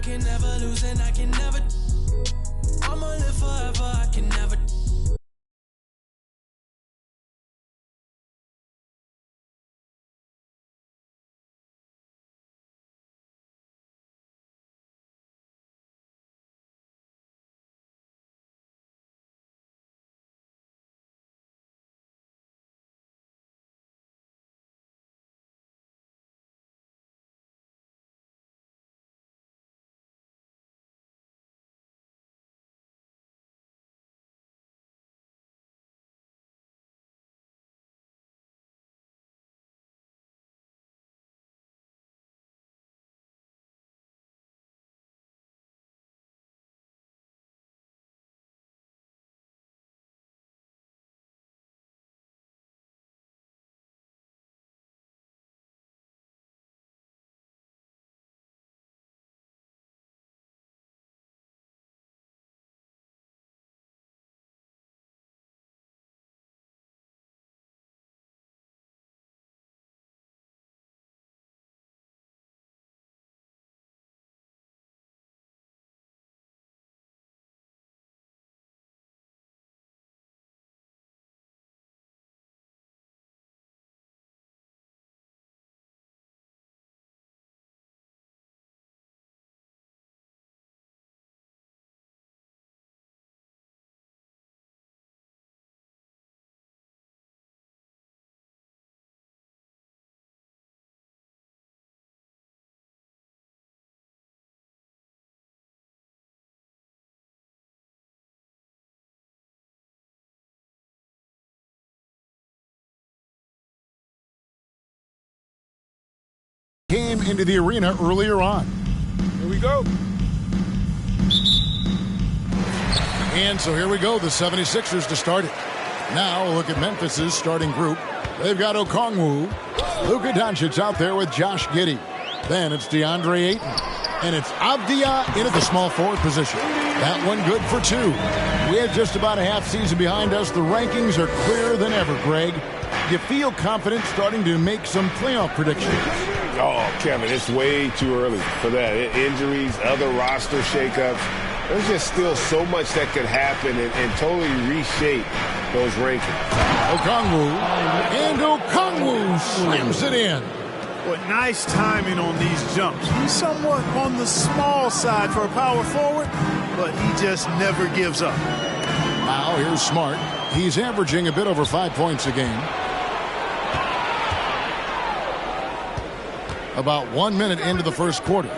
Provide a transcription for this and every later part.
can never lose and I can never. I'ma live forever, I can never. Came into the arena earlier on. Here we go. And so here we go, the 76ers to start it. Now look at Memphis's starting group. They've got Okongwu, Luka Doncic out there with Josh Giddey. Then it's DeAndre Ayton. And it's Avdia in at the small forward position. That one good for 2. We have just about a half season behind us. The rankings are clearer than ever, Greg. You feel confident starting to make some playoff predictions? Oh, Kevin, it's way too early for that. Injuries, other roster shakeups. There's just still so much that could happen and totally reshape those rankings. Okongwu, and Okongwu slams it in. What nice timing on these jumps. He's somewhat on the small side for a power forward, but he just never gives up. Now here's Smart. He's averaging a bit over 5 points a game. About 1 minute into the first quarter.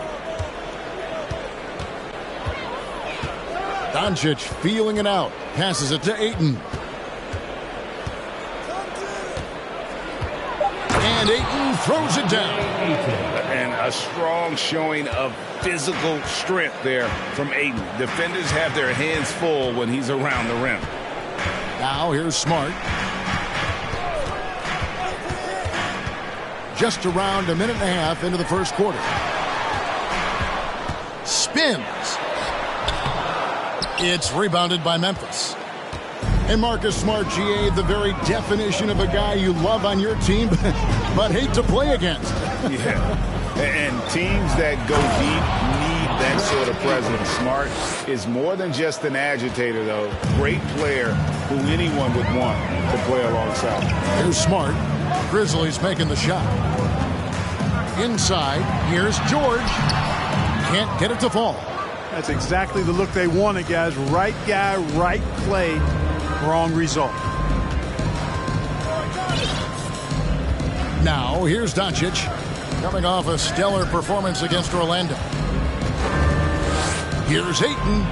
Doncic feeling it out. Passes it to Ayton. And Ayton throws it down. And a strong showing of physical strength there from Ayton. Defenders have their hands full when he's around the rim. Now here's Smart. Just around a minute and a half into the first quarter. Spins. It's rebounded by Memphis. And Marcus Smart, GA, the very definition of a guy you love on your team, but hate to play against. Yeah, and teams that go deep need that sort of presence. Smart is more than just an agitator, though. Great player who anyone would want to play alongside. Here's Smart. Grizzlies making the shot. Inside, here's George. Can't get it to fall. That's exactly the look they wanted, guys. Right guy, right play, wrong result. Now, here's Doncic, coming off a stellar performance against Orlando. Here's Ayton.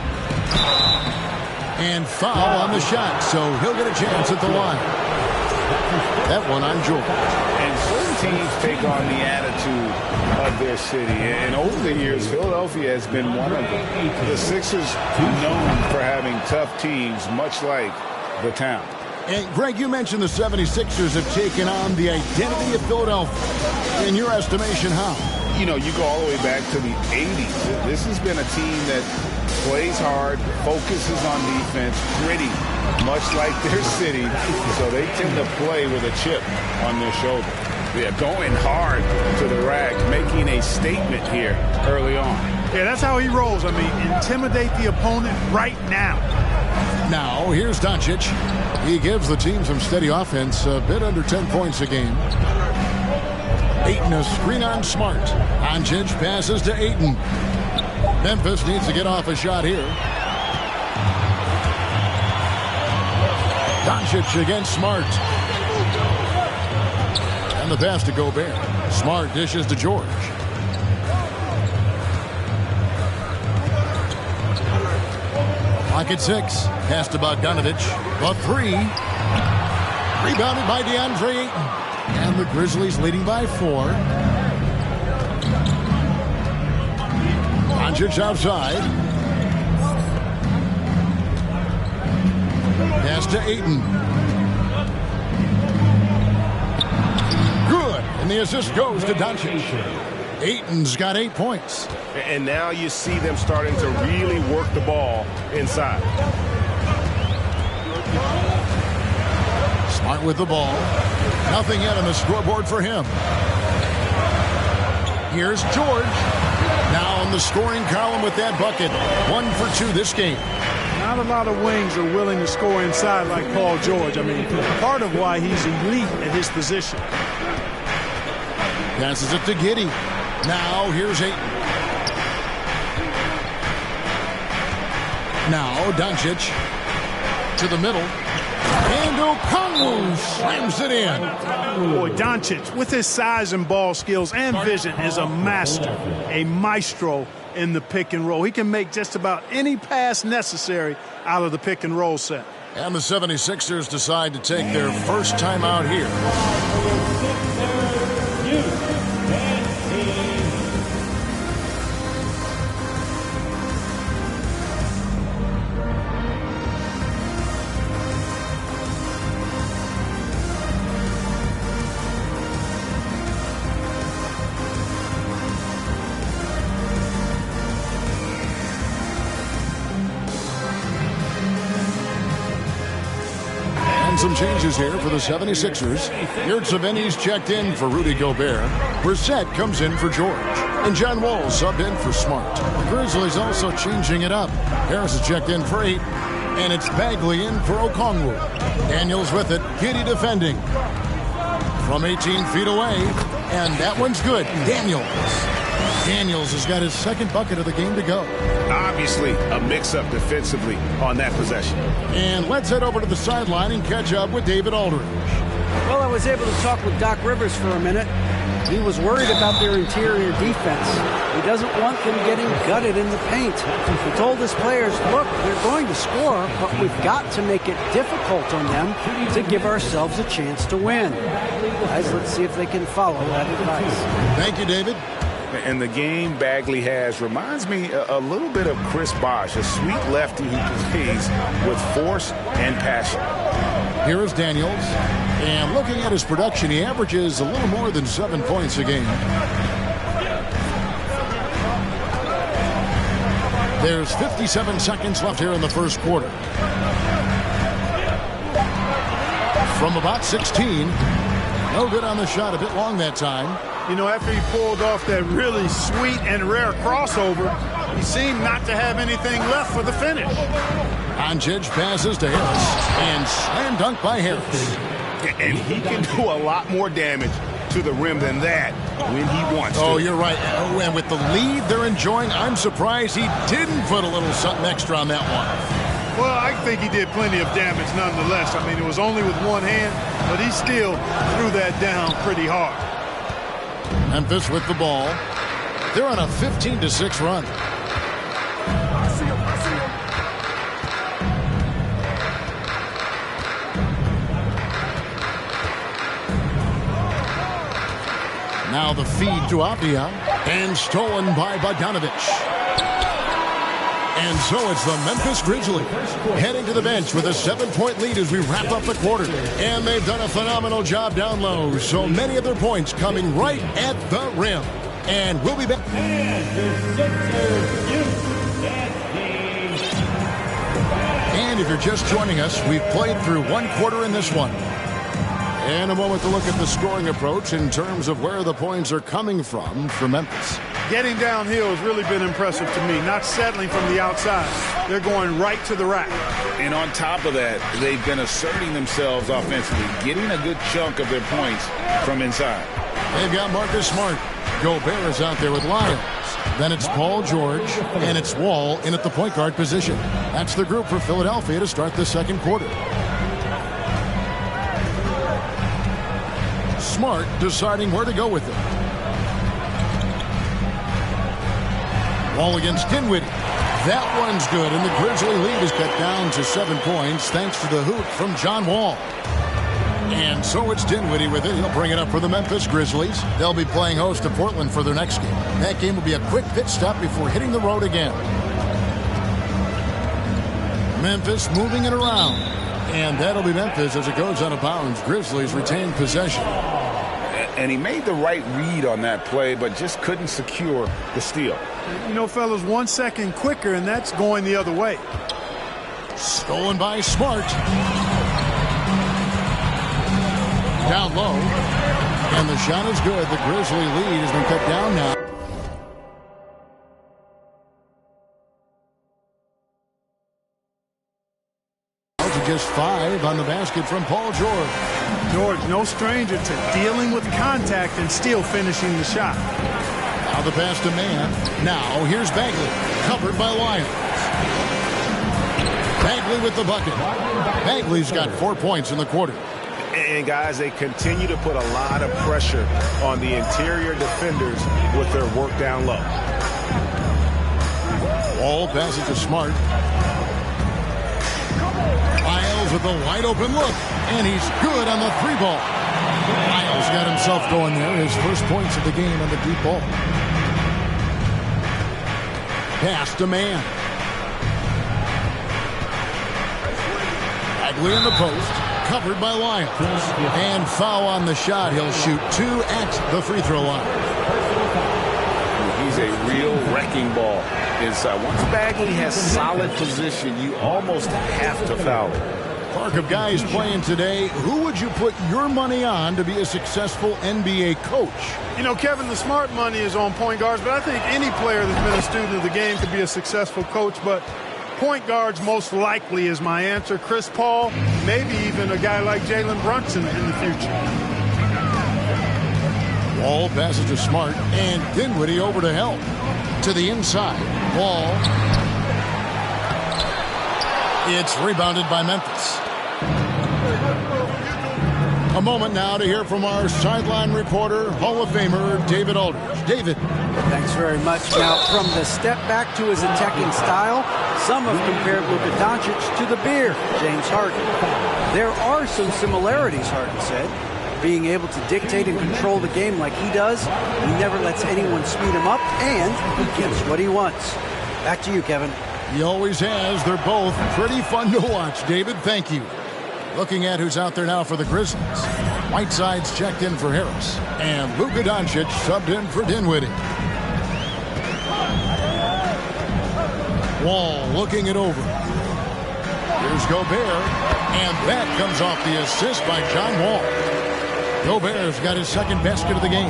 And foul on the shot, so he'll get a chance at the line. That one on George. And certain teams take on the attitude of their city. And over the years, Philadelphia has been one of them. The Sixers known for having tough teams, much like the town. And Greg, you mentioned the 76ers have taken on the identity of Philadelphia. In your estimation, how? You know, you go all the way back to the 80s. This has been a team that plays hard, focuses on defense, gritty, much like their city. So they tend to play with a chip on their shoulder. Yeah, going hard to the rack, making a statement here early on. Yeah, that's how he rolls. I mean, intimidate the opponent right now. Now, here's Doncic. He gives the team some steady offense, a bit under 10 points a game. Ayton a screen on Smart. Doncic passes to Ayton. Memphis needs to get off a shot here. Doncic against Smart. And the pass to Gobert. Smart dishes to George. Clock at 6. Pass to Bogdanovich. The 3. Rebounded by DeAndre Ayton. And the Grizzlies leading by 4. Doncic outside. Pass to Ayton. Good. And the assist goes to Doncic. Ayton's got 8 points. And now you see them starting to really work the ball inside. Smart with the ball. Nothing yet on the scoreboard for him. Here's George. Now in the scoring column with that bucket. 1 for 2 this game. Not a lot of wings are willing to score inside like Paul George. I mean, part of why he's elite at his position. Passes it to Giddey. Now here's Ayton. Now Doncic to the middle. And Okongwu slams it in. Boy, Doncic, with his size and ball skills and vision, is a master, a maestro in the pick and roll. He can make just about any pass necessary out of the pick and roll set. And the 76ers decide to take their first time out here. Some changes here for the 76ers. Yurtseven's checked in for Rudy Gobert. Brissett comes in for George. And John Wall subbed in for Smart. The Grizzlies also changing it up. Harris is checked in for 8. And it's Bagley in for Okongwu. Daniels with it. Giddey defending. From 18 feet away. And that one's good. Daniels has got his second bucket of the game to go. Obviously, a mix-up defensively on that possession. And let's head over to the sideline and catch up with David Aldridge. Well, I was able to talk with Doc Rivers for a minute. He was worried about their interior defense. He doesn't want them getting gutted in the paint. He told his players, look, they're going to score, but we've got to make it difficult on them to give ourselves a chance to win. Guys, let's see if they can follow that advice. Thank you, David. And the game Bagley has reminds me a little bit of Chris Bosh, a sweet lefty who plays with force and passion. Here is Daniels. And looking at his production, he averages a little more than 7 points a game. There's 57 seconds left here in the first quarter. From about 16. No good on the shot, a bit long that time. You know, after he pulled off that really sweet and rare crossover, he seemed not to have anything left for the finish. Doncic passes to Harris, and slam dunk by Harris. And he can do a lot more damage to the rim than that when he wants to. Oh, you're right. Oh, and with the lead they're enjoying, I'm surprised he didn't put a little something extra on that one. Well, I think he did plenty of damage nonetheless. I mean, it was only with one hand, but he still threw that down pretty hard. Memphis with the ball. They're on a 15-6 run. Now the feed to Avdia, and stolen by Bogdanovich. And so it's the Memphis Grizzlies heading to the bench with a 7-point lead as we wrap up the quarter. And they've done a phenomenal job down low. So many of their points coming right at the rim. And we'll be back. And if you're just joining us, we've played through one quarter in this one. And a moment to look at the scoring approach in terms of where the points are coming from for Memphis. Getting downhill has really been impressive to me, not settling from the outside. They're going right to the rack. And on top of that, they've been asserting themselves offensively, getting a good chunk of their points from inside. They've got Marcus Smart. Gobert is out there with Lyons. Then it's Paul George, and it's Wall in at the point guard position. That's the group for Philadelphia to start the second quarter. Smart deciding where to go with it. Wall against Dinwiddie. That one's good, and the Grizzly lead is cut down to 7 points thanks to the hoop from John Wall. And so it's Dinwiddie with it. He'll bring it up for the Memphis Grizzlies. They'll be playing host to Portland for their next game. That game will be a quick pit stop before hitting the road again. Memphis moving it around. And that'll be Memphis as it goes out of bounds. Grizzlies retain possession. And he made the right read on that play, but just couldn't secure the steal. You know, fellas, 1 second quicker, and that's going the other way. Stolen by Smart. Down low. And the shot is good. The Grizzly lead has been cut down now. Just 5 on the basket from Paul George. George, no stranger to dealing with contact and still finishing the shot. Now the pass to man. Now here's Bagley. Covered by Lyons. Bagley with the bucket. Bagley's got 4 points in the quarter. And, guys, they continue to put a lot of pressure on the interior defenders with their work down low. Wall passes to Smart. Lyles with a wide-open look, and he's good on the 3-ball. Lyles got himself going there, his first points of the game on the deep ball. Pass to man. Bagley in the post, covered by Lyons. And foul on the shot. He'll shoot 2 at the free throw line. He's a real wrecking ball inside. Once Bagley has solid position, you almost have to foul him. Park of guys playing today, who would you put your money on to be a successful NBA coach? You know, Kevin, the smart money is on point guards, but I think any player that's been a student of the game could be a successful coach. But point guards most likely is my answer. Chris Paul, maybe even a guy like Jalen Brunson in the future. Wall passes to Smart, and Dinwiddie over to help. To the inside. Wall. It's rebounded by Memphis. A moment now to hear from our sideline reporter, Hall of Famer David Aldridge. David. Thanks very much. Now, from the step back to his attacking style, some have compared Luka Doncic to the beer, James Harden. There are some similarities, Harden said. Being able to dictate and control the game like he does, he never lets anyone speed him up, and he gets what he wants. Back to you, Kevin. He always has. They're both pretty fun to watch, David. Thank you. Looking at who's out there now for the Grizzlies. Whiteside's checked in for Harris. And Luka Doncic subbed in for Dinwiddie. Wall looking it over. Here's Gobert. And that comes off the assist by John Wall. Gobert's got his second basket of the game.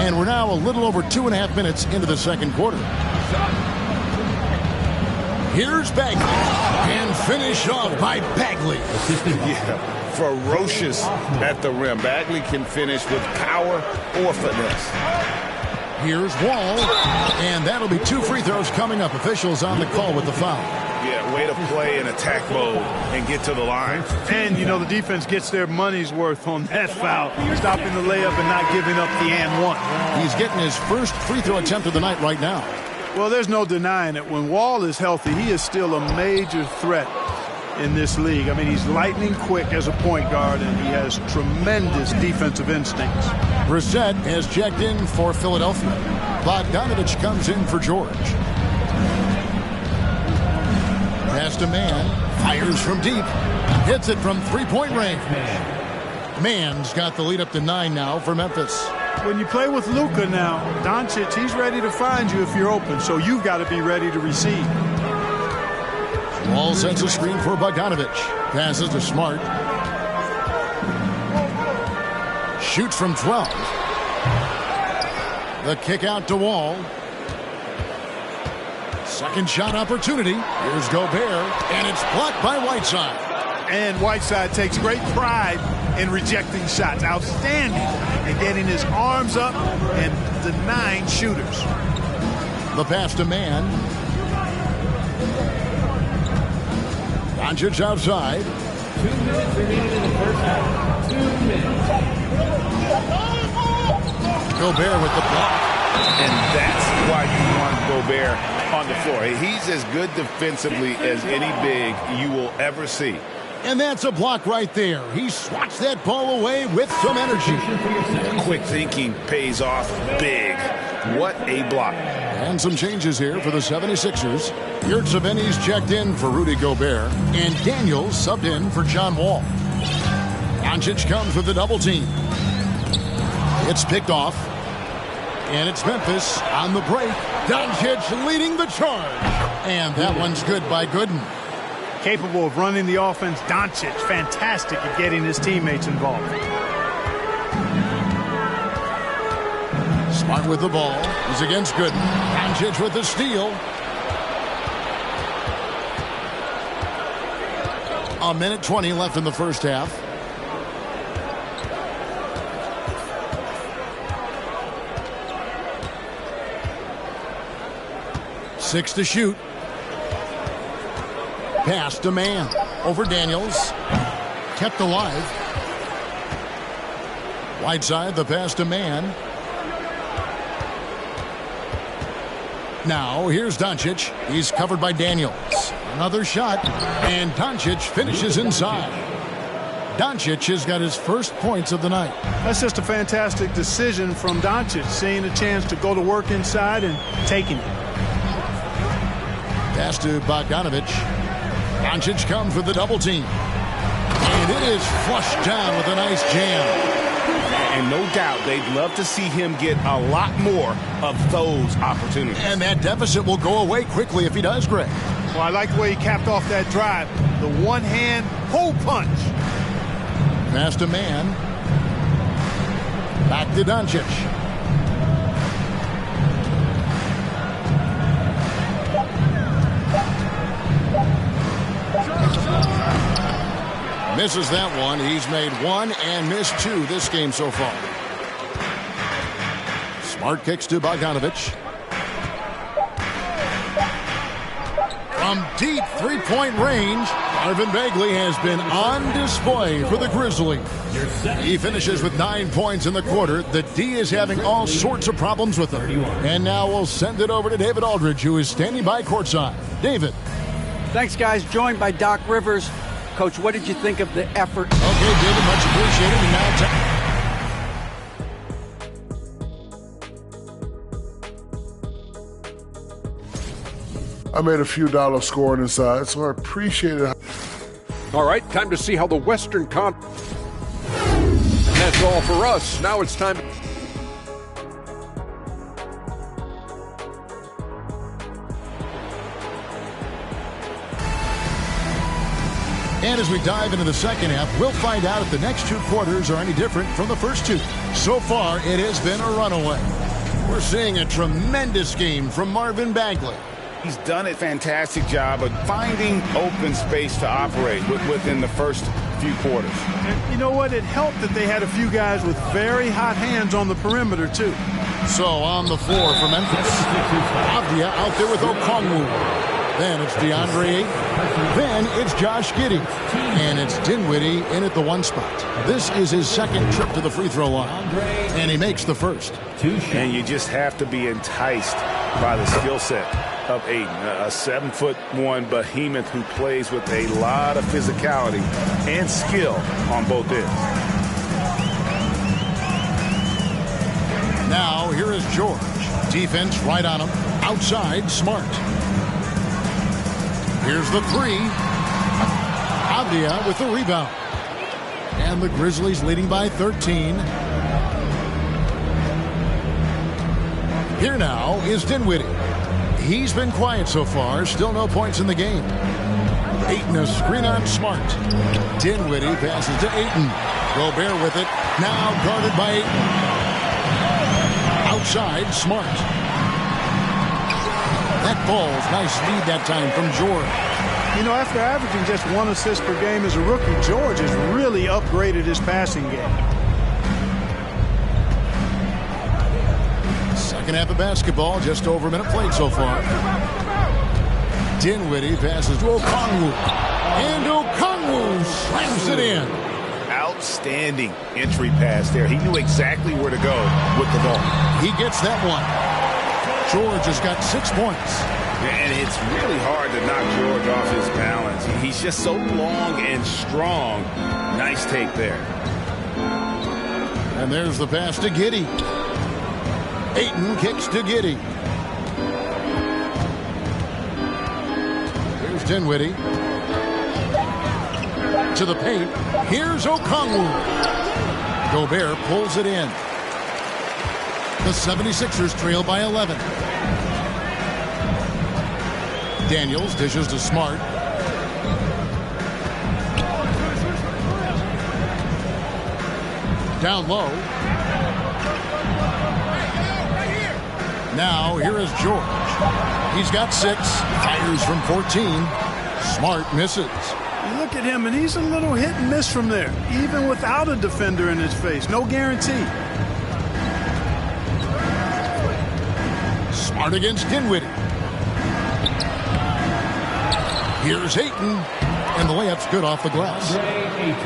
And we're now a little over 2.5 minutes into the second quarter. Here's Bagley. And finish off by Bagley. Yeah, ferocious at the rim. Bagley can finish with power or finesse. Here's Wall. And that'll be 2 free throws coming up. Officials on the call with the foul. Yeah, way to play in attack mode and get to the line. And, you know, the defense gets their money's worth on that foul. Stopping the layup and not giving up the and one. He's getting his first free throw attempt of the night right now. Well, there's no denying it. When Wall is healthy, he is still a major threat in this league. I mean, he's lightning quick as a point guard, and he has tremendous defensive instincts. Brissett has checked in for Philadelphia. Bogdanovich comes in for George. Pass to Man. Fires from deep. Hits it from three-point range. Man's got the lead up to 9 now for Memphis. When you play with Luka now, Doncic, he's ready to find you if you're open, so you've got to be ready to receive. Wall sets a screen for Bogdanovich. Passes to Smart. shoots from 12. The kick out to Wall. Second shot opportunity. Here's Gobert, and it's blocked by Whiteside. And Whiteside takes great pride in rejecting shots. Outstanding in getting his arms up and denying shooters. The pass to Man. Doncic outside. 2 minutes remaining in the first half. 2 minutes. Gobert with the block. And that's why you want Gobert on the floor. He's as good defensively as any big you will ever see. And that's a block right there. He swats that ball away with some energy. Quick thinking pays off big. What a block. And some changes here for the 76ers. Yurtseven's checked in for Rudy Gobert, and Daniels subbed in for John Wall. Doncic comes with the double team. It's picked off, and it's Memphis on the break. Doncic leading the charge, and that one's good by Gooden. Capable of running the offense. Doncic, fantastic at getting his teammates involved. Smart with the ball. He's against Gooden. Doncic with the steal. A minute 20 left in the first half. Six to shoot. Pass to Man. Over Daniels. Kept alive. Whiteside, the pass to Man. Now, here's Doncic. He's covered by Daniels. Another shot, and Doncic finishes inside. Doncic has got his first points of the night. That's just a fantastic decision from Doncic, seeing a chance to go to work inside and taking it. Pass to Bogdanovic. Doncic comes with the double team. And it is flushed down with a nice jam. And no doubt they'd love to see him get a lot more of those opportunities. And that deficit will go away quickly if he does, Greg. Well, I like the way he capped off that drive. The one-hand hole punch. Pass to Man. Back to Doncic. Misses that one. He's made one and missed two this game so far. Smart kicks to Bogdanovic. From deep three-point range, Marvin Bagley has been on display for the Grizzlies. He finishes with 9 points in the quarter. The D is having all sorts of problems with him. And now we'll send it over to David Aldridge, who is standing by courtside. David. Thanks, guys. Joined by Doc Rivers. Coach, what did you think of the effort? Okay, David, much appreciated. And now I made a few dollars scoring inside, so I appreciate it. All right, time to see how the Western Conference. That's all for us. Now it's time. And as we dive into the second half, we'll find out if the next two quarters are any different from the first two. So far, it has been a runaway. We're seeing a tremendous game from Marvin Bagley. He's done a fantastic job of finding open space to operate within the first few quarters. And you know what? It helped that they had a few guys with very hot hands on the perimeter, too. So on the floor for Memphis, Avdia out there with Okongwu. Then it's DeAndre Ayton. Then it's Josh Giddey. And it's Dinwiddie in at the one spot. This is his second trip to the free throw line. And he makes the first. And you just have to be enticed by the skill set of Ayton. A 7'1" behemoth who plays with a lot of physicality and skill on both ends. Now here is George. Defense right on him. Outside, Smart. Here's the three. Avdia with the rebound. And the Grizzlies leading by 13. Here now is Dinwiddie. He's been quiet so far. Still no points in the game. Ayton a screen on Smart. Dinwiddie passes to Ayton. Gobert with it. Now guarded by Ayton. Outside, Smart. That ball's nice lead that time from George. You know, after averaging just 1 assist per game as a rookie, George has really upgraded his passing game. Second half of basketball, just over a minute played so far. Dinwiddie passes to Okongwu. And Okongwu slams it in. Outstanding entry pass there. He knew exactly where to go with the ball. He gets that one. George has got 6 points. And it's really hard to knock George off his balance. He's just so long and strong. Nice take there. And there's the pass to Giddey. Ayton kicks to Giddey. Here's Dinwiddie. To the paint. Here's Okongwu. Gobert pulls it in. The 76ers trail by 11. Daniels dishes to Smart. Down low. Now here is George. He's got 6. Fires from 14. Smart misses. You look at him, and he's a little hit and miss from there, even without a defender in his face. No guarantee. Smart against Dinwiddie. Here's Ayton, and the layup's good off the glass.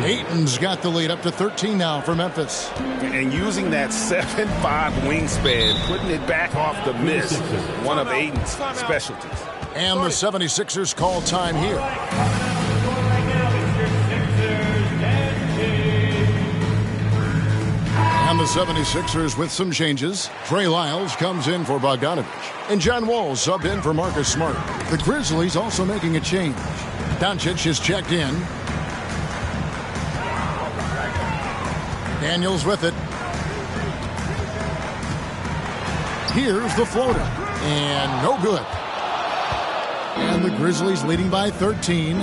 Ayton's got the lead up to 13 now for Memphis. And using that 7'5" wingspan, putting it back off the miss, one of Ayton's specialties. And the 76ers call time here. And the 76ers with some changes. Trey Lyles comes in for Bogdanovich. And John Wall subbed in for Marcus Smart. The Grizzlies also making a change. Doncic is checked in. Daniels with it. Here's the floater. And no good. And the Grizzlies leading by 13.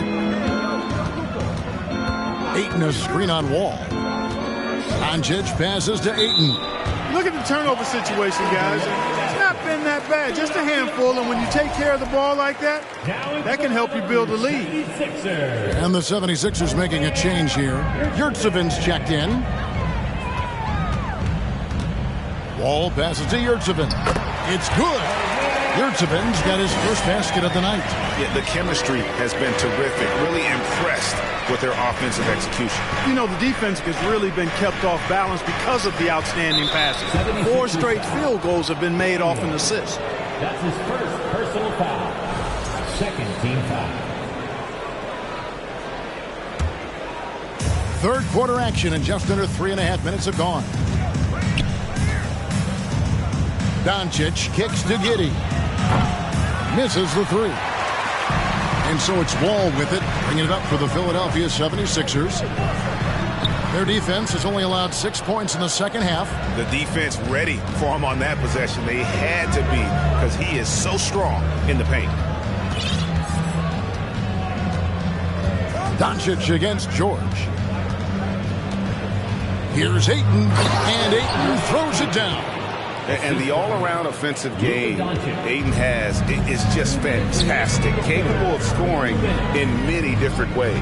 Ayton a screen on Wall. Doncic passes to Ayton. Look at the turnover situation, guys. It's not been that bad. Just a handful, and when you take care of the ball like that, that can help you build a lead. And the 76ers making a change here. Yurtseven's checked in. Wall passes to Yurtseven. It's good. Yurtseven's got his first basket of the night. Yeah, the chemistry has been terrific. Really impressed with their offensive execution. You know, the defense has really been kept off balance because of the outstanding passes. 4 straight field goals have been made off an assist. That's his first personal foul. Second team foul. Third quarter action, and just under 3.5 minutes have gone. Doncic kicks to Giddey. Misses the 3. And so it's Wall with it, bringing it up for the Philadelphia 76ers. Their defense has only allowed 6 points in the second half. The defense ready for him on that possession. They had to be, because he is so strong in the paint. Doncic against George. Here's Ayton, and Ayton throws it down. And the all-around offensive game Ayton has is just fantastic, capable of scoring in many different ways.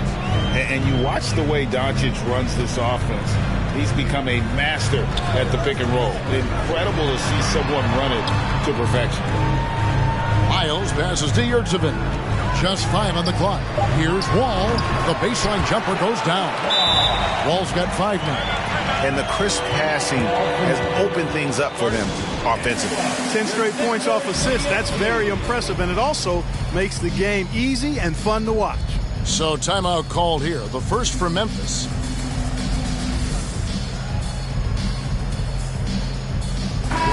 And you watch the way Doncic runs this offense. He's become a master at the pick and roll. Incredible to see someone run it to perfection. Miles passes to Yurtseven. Just 5 on the clock. Here's Wall. The baseline jumper goes down. Wall's got 5 now. And the crisp passing has opened things up for them offensively. 10 straight points off assists. That's very impressive, and it also makes the game easy and fun to watch. So timeout called here. The first for Memphis.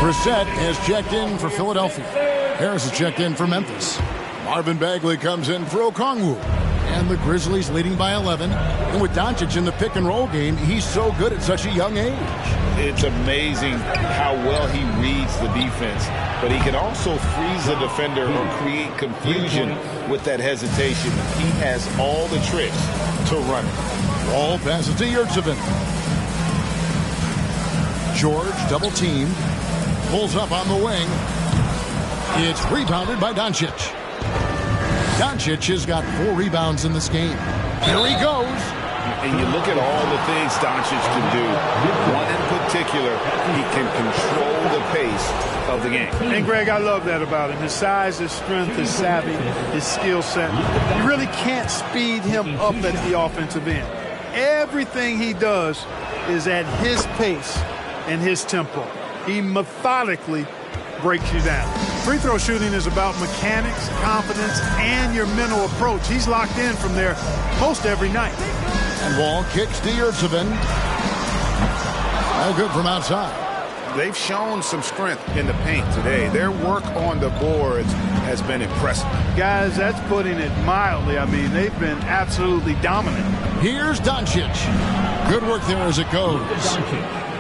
Brissett has checked in for Philadelphia. Harris has checked in for Memphis. Marvin Bagley comes in for Okongwu. And the Grizzlies leading by 11. And with Doncic in the pick and roll game, he's so good at such a young age. It's amazing how well he reads the defense. But he can also freeze the defender or create confusion with that hesitation. He has all the tricks to run it. Wall passes to Yurtseven. George double teamed. Pulls up on the wing. It's rebounded by Doncic. Doncic has got 4 rebounds in this game. Here he goes. And you look at all the things Doncic can do. One in particular, he can control the pace of the game. And, Greg, I love that about him. His size, his strength, his savvy, his skill set. You really can't speed him up at the offensive end. Everything he does is at his pace and his tempo. He methodically breaks you down. Free throw shooting is about mechanics, confidence, and your mental approach. He's locked in from there most every night. And Wall kicks to Yurtsevin. All good from outside. They've shown some strength in the paint today. Their work on the boards has been impressive. Guys, that's putting it mildly. I mean, they've been absolutely dominant. Here's Doncic. Good work there as it goes.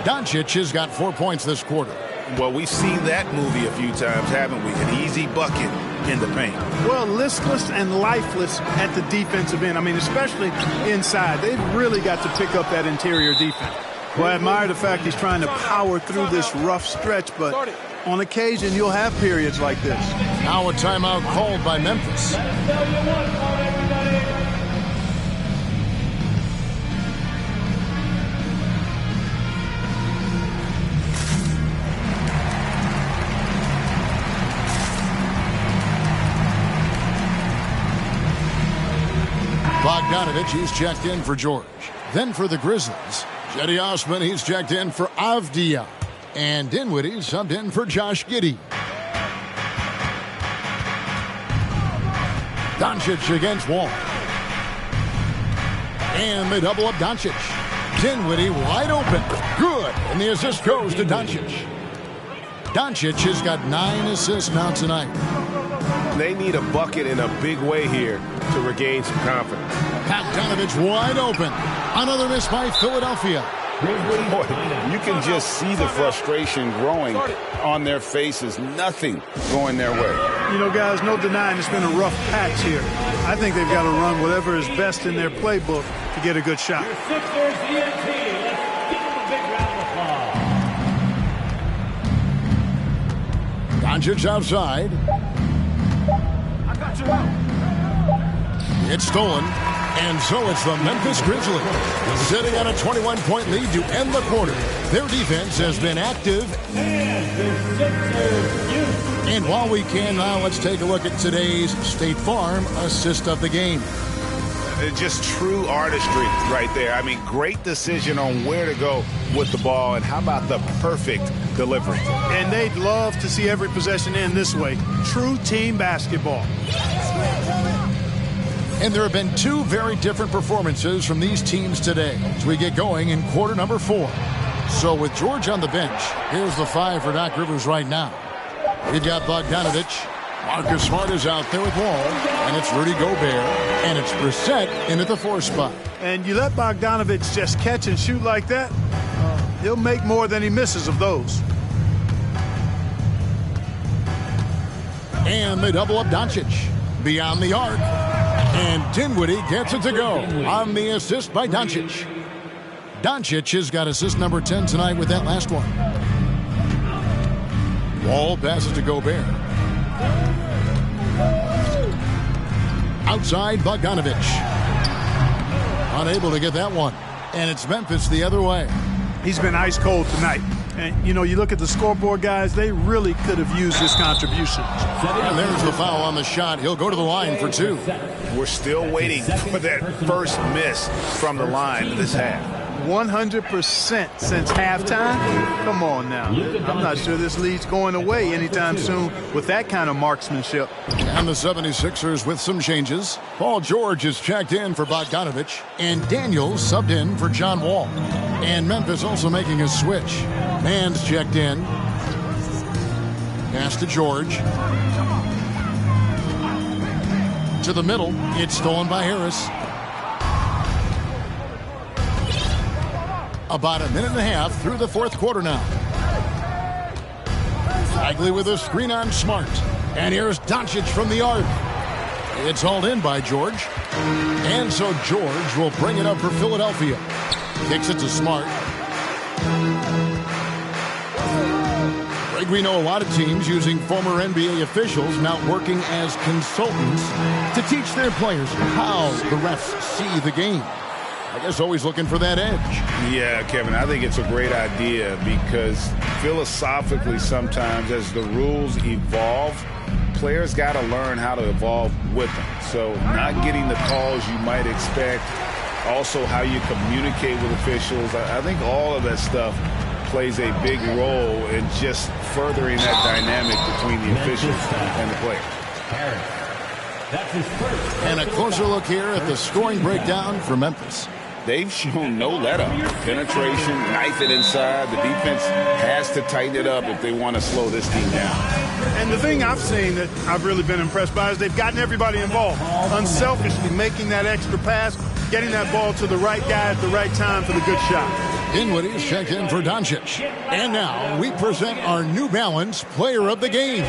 Doncic has got 4 points this quarter. Well, we've seen that movie a few times, haven't we? An easy bucket in the paint. Well, listless and lifeless at the defensive end. I mean, especially inside. They've really got to pick up that interior defense. Well, I admire the fact he's trying to power through this rough stretch, but on occasion you'll have periods like this. Now a timeout called by Memphis. Bogdanovich, he's checked in for George. Then for the Grizzlies, Cedi Osman, he's checked in for Avdia. And Dinwiddie subbed in for Josh Giddey. Doncic against Wall. And they double up Doncic. Dinwiddie wide open. Good. And the assist goes to Doncic. Doncic has got 9 assists now tonight. They need a bucket in a big way here to regain some confidence. Bogdanovich wide open. Another miss by Philadelphia. Boy, you can just see the frustration growing on their faces. Nothing going their way. You know, guys, no denying it's been a rough patch here. I think they've got to run whatever is best in their playbook to get a good shot. Doncic outside. It's stolen. And so it's the Memphis Grizzlies sitting on a 21-point lead to end the quarter. Their defense has been active. And while we can now, let's take a look at today's State Farm assist of the game. Just true artistry right there. I mean, great decision on where to go with the ball, and how about the perfect delivery? And they'd love to see every possession end this way. True team basketball. And there have been 2 very different performances from these teams today as we get going in quarter number 4. So with George on the bench, here's the 5 for Doc Rivers right now. We've got Bogdanovich. Marcus Smart is out there with Wall. And it's Rudy Gobert. And it's Brissett in at the 4 spot. And you let Bogdanovich just catch and shoot like that, he'll make more than he misses of those. And they double up Doncic. Beyond the arc. And Dinwiddie gets it to go on the assist by Doncic. Doncic has got assist number 10 tonight with that last one. Wall passes to Gobert. Outside Bogdanovich. Unable to get that one. And it's Memphis the other way. He's been ice cold tonight. And, you know, you look at the scoreboard, guys, they really could have used his contribution. And there's the foul on the shot. He'll go to the line for 2. We're still waiting for that first miss from the line this half. 100% since halftime? Come on now. I'm not sure this lead's going away anytime soon with that kind of marksmanship. And the 76ers with some changes. Paul George is checked in for Bogdanovich. And Daniels subbed in for John Wall. And Memphis also making a switch. Mann's checked in. Pass to George. To the middle. It's stolen by Harris. About a minute and a half through the 4th quarter now. Bagley with a screen on Smart. And here's Doncic from the arc. It's hauled in by George. And so George will bring it up for Philadelphia. Kicks it to Smart. Greg, we know a lot of teams using former NBA officials now working as consultants to teach their players how the refs see the game. I guess always looking for that edge. Yeah, Kevin, I think it's a great idea because philosophically sometimes as the rules evolve, players got to learn how to evolve with them. So not getting the calls you might expect, also how you communicate with officials. I think all of that stuff plays a big role in just furthering that dynamic between the officials and the players. And a closer look here at the scoring breakdown for Memphis. They've shown no let-up. Penetration, knife it inside. The defense has to tighten it up if they want to slow this team down. And the thing I've seen that I've really been impressed by is they've gotten everybody involved. Unselfishly making that extra pass, getting that ball to the right guy at the right time for the good shot. Dinwiddie's checked in for Doncic. And now we present our New Balance player of the game,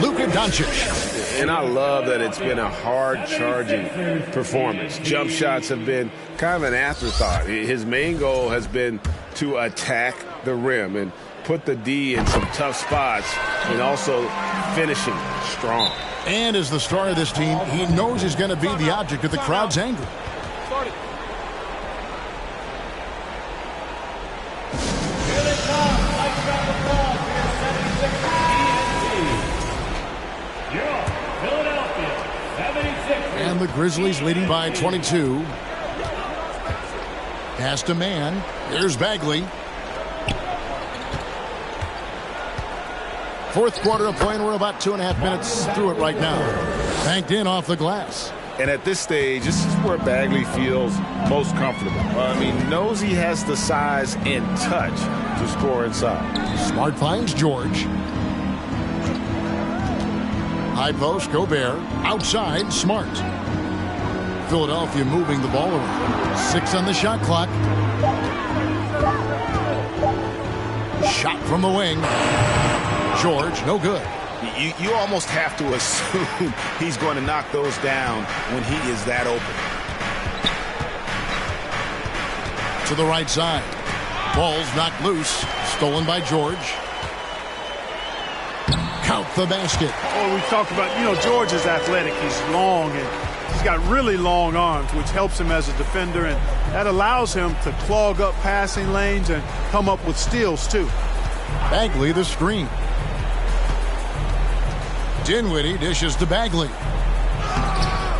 Luka Doncic. And I love that it's been a hard-charging performance. Jump shots have been kind of an afterthought. His main goal has been to attack the rim and put the D in some tough spots and also finishing strong. And as the star of this team, he knows he's going to be the object of the crowd's anger. And the Grizzlies leading by 22. Pass to man. There's Bagley. Fourth quarter of play, and we're about 2.5 minutes through it right now. Banked in off the glass. And at this stage, this is where Bagley feels most comfortable. I mean, knows he has the size and touch to score inside. Smart finds George. High post, Gobert. Outside, Smart. Philadelphia moving the ball around. 6 on the shot clock. Shot from the wing. George, no good. You almost have to assume he's going to knock those down when he is that open. To the right side. Ball's knocked loose. Stolen by George. Count the basket. Oh, we talked about, George is athletic. He's long and he's got really long arms, which helps him as a defender, and that allows him to clog up passing lanes and come up with steals, too. Bagley the screen. Dinwiddie dishes to Bagley.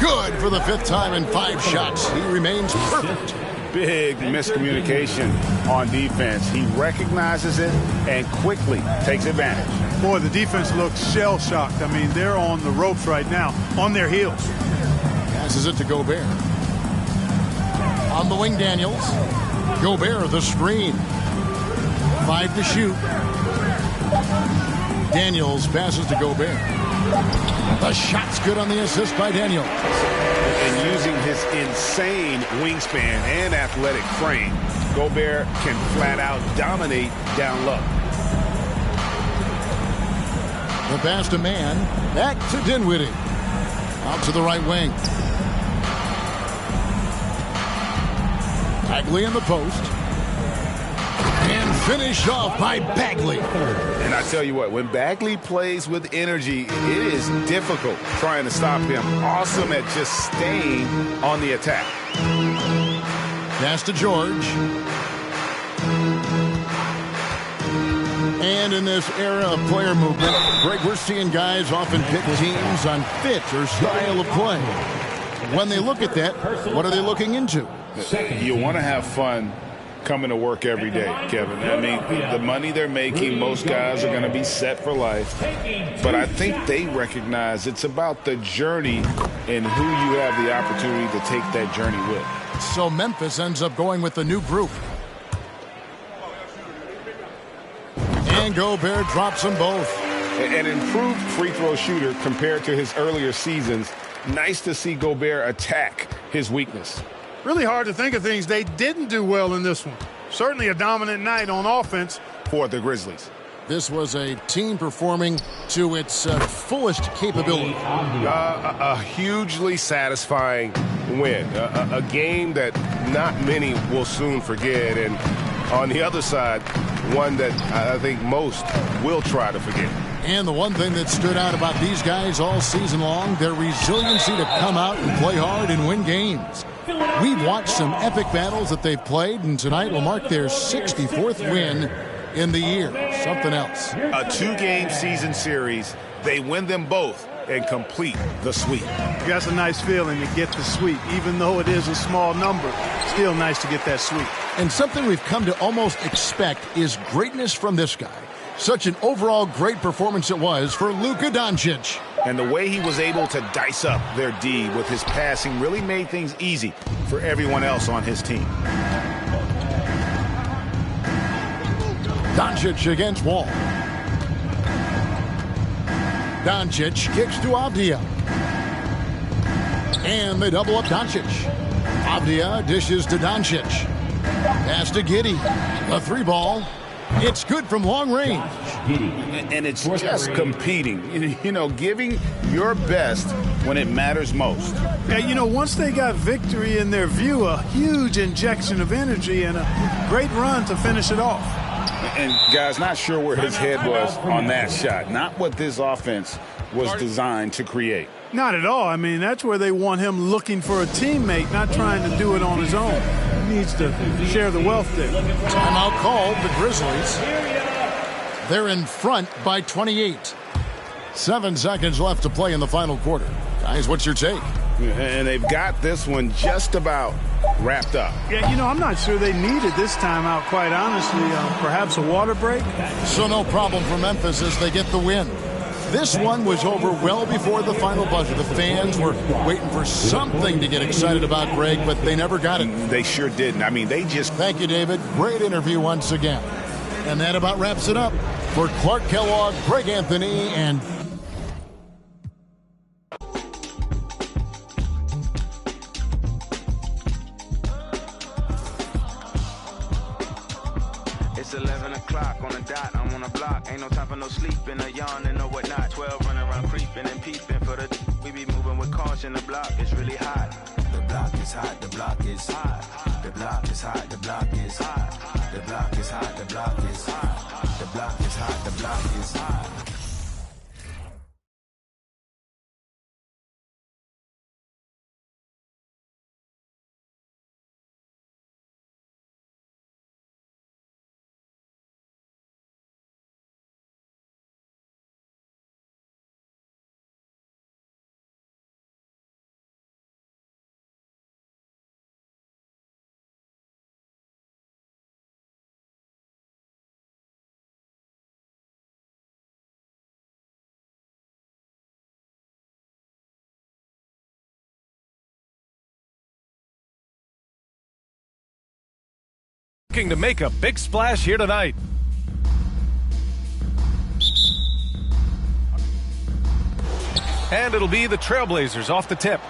Good for the 5th time in 5 shots. He remains perfect. Big miscommunication on defense. He recognizes it and quickly takes advantage. Boy, the defense looks shell-shocked. I mean, they're on the ropes right now, on their heels. Passes it to Gobert. On the wing, Daniels. Gobert, the screen. 5 to shoot. Daniels passes to Gobert. The shot's good on the assist by Daniels. And using his insane wingspan and athletic frame, Gobert can flat out dominate down low. The pass to man. Back to Dinwiddie. Out to the right wing. Bagley in the post. And finished off by Bagley. And I tell you what, when Bagley plays with energy, it is difficult trying to stop him. Awesome at just staying on the attack. Pass to George. And in this era of player movement, Greg, we're seeing guys often pick teams on fit or style of play. When they look at that, what are they looking into? You want to have fun coming to work every day, Kevin. I mean, the money they're making, most guys are going to be set for life. But I think they recognize it's about the journey and who you have the opportunity to take that journey with. So Memphis ends up going with the new group. And Gobert drops them both. An improved free throw shooter compared to his earlier seasons. Nice to see Gobert attack his weakness. Really hard to think of things they didn't do well in this one. Certainly a dominant night on offense for the Grizzlies. This was a team performing to its fullest capability. A hugely satisfying win. A game that not many will soon forget. And on the other side, one that I think most will try to forget. And the one thing that stood out about these guys all season long, their resiliency to come out and play hard and win games. We've watched some epic battles that they've played, and tonight will mark their 64th win in the year. Something else. A 2-game season series, they win them both and complete the sweep. That's a nice feeling to get the sweep. Even though it is a small number, still nice to get that sweep. And something we've come to almost expect is greatness from this guy. Such an overall great performance it was for Luka Doncic. And the way he was able to dice up their D with his passing really made things easy for everyone else on his team. Doncic against Wall. Doncic kicks to Avdia. And they double up Doncic. Avdia dishes to Doncic. Pass to Giddey. A 3-ball. It's good from long range. And it's just competing, giving your best when it matters most. Yeah, once they got victory in their view, a huge injection of energy and a great run to finish it off. And, guys, not sure where his head was on that shot. Not what this offense was designed to create. Not at all. I mean, that's where they want him looking for a teammate, not trying to do it on his own. He needs to share the wealth there. Timeout called, the Grizzlies. They're in front by 28. 7 seconds left to play in the final quarter. Guys, what's your take? And they've got this one just about wrapped up. Yeah, I'm not sure they needed this timeout, quite honestly. Perhaps a water break? So no problem for Memphis as they get the win. This one was over well before the final buzzer. The fans were waiting for something to get excited about, Greg, but they never got it. They sure didn't. I mean, they just... Thank you, David. Great interview once again. And that about wraps it up. For Clark Kellogg, Greg Anthony, and... It's 11 o'clock on the dot, I'm on the block. Ain't no time for no sleeping, no yawning, no whatnot. 12 running around creeping and peeping for the we be moving with caution. The block is really hot. The block is hot, the block is hot. The block is hot, the block is hot. The block is hot, the block is hot. The block is hot, the block is hot. Looking to make a big splash here tonight. And it'll be the Trailblazers off the tip.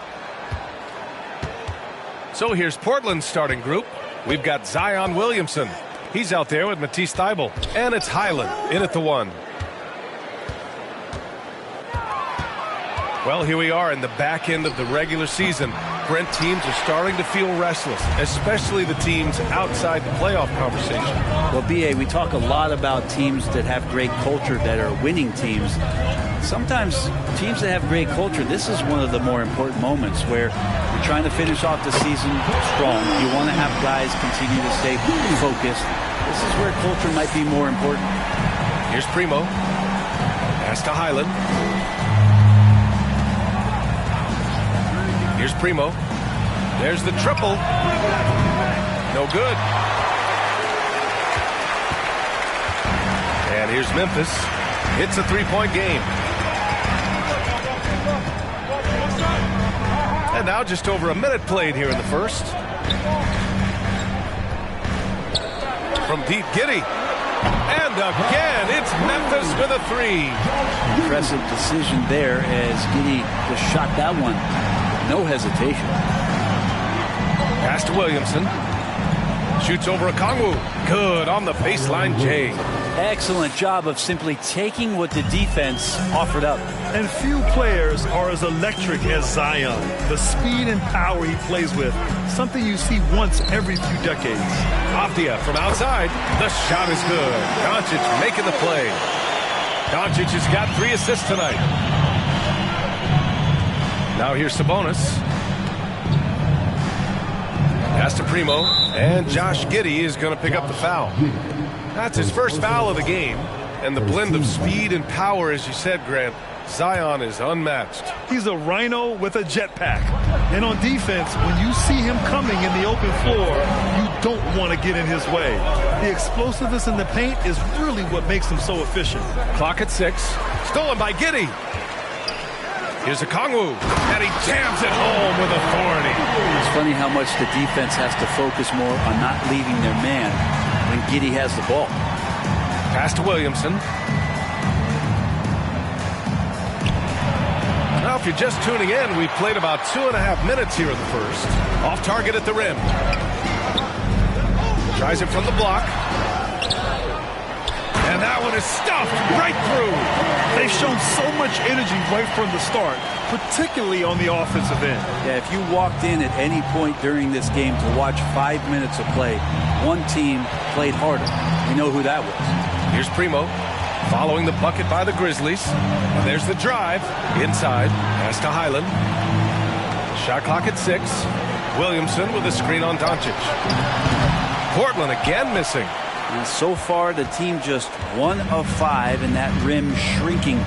So here's Portland's starting group. We've got Zion Williamson. He's out there with Matisse Thybulle. And it's Highland in at the 1. Well, here we are in the back end of the regular season. Brent, teams are starting to feel restless, especially the teams outside the playoff conversation. Well, B.A., we talk a lot about teams that have great culture, that are winning teams. Sometimes teams that have great culture, this is one of the more important moments where you're trying to finish off the season strong. You want to have guys continue to stay focused. This is where culture might be more important. Here's Primo. Pass to Highland. Here's Primo. There's the triple. No good. And here's Memphis. It's a 3-point game. And now just over a minute played here in the first. From deep, Giddey. And again, it's Memphis with a 3. Impressive decision there as Giddey just shot that one. No hesitation. Pass to Williamson. Shoots over Okongwu. Good on the baseline, Jay. Excellent job of simply taking what the defense offered up. And few players are as electric as Zion. The speed and power he plays with, something you see once every few decades. Avdia from outside. The shot is good. Doncic making the play. Doncic has got 3 assists tonight. Now here's Sabonis. Pass to Primo. And Josh Giddey is going to pick up the foul. That's his first foul of the game. And the blend of speed and power, as you said, Grant, Zion is unmatched. He's a rhino with a jetpack. And on defense, when you see him coming in the open floor, you don't want to get in his way. The explosiveness in the paint is really what makes him so efficient. Clock at 6. Stolen by Giddey. Here's a Kongwu, and he jams it home with authority. It's funny how much the defense has to focus more on not leaving their man when Giddey has the ball. Pass to Williamson. Now, if you're just tuning in, we've played about 2.5 minutes here in the first. Off target at the rim. Tries it from the block. And that one is stuffed right through. They've shown so much energy right from the start, particularly on the offensive end. Yeah, if you walked in at any point during this game to watch 5 minutes of play, one team played harder. You know who that was. Here's Primo, following the bucket by the Grizzlies. And there's the drive. Inside. Pass to Highland. Shot clock at 6. Williamson with a screen on Doncic. Portland again missing. And so far, the team just 1 of 5 in that rim shrinking.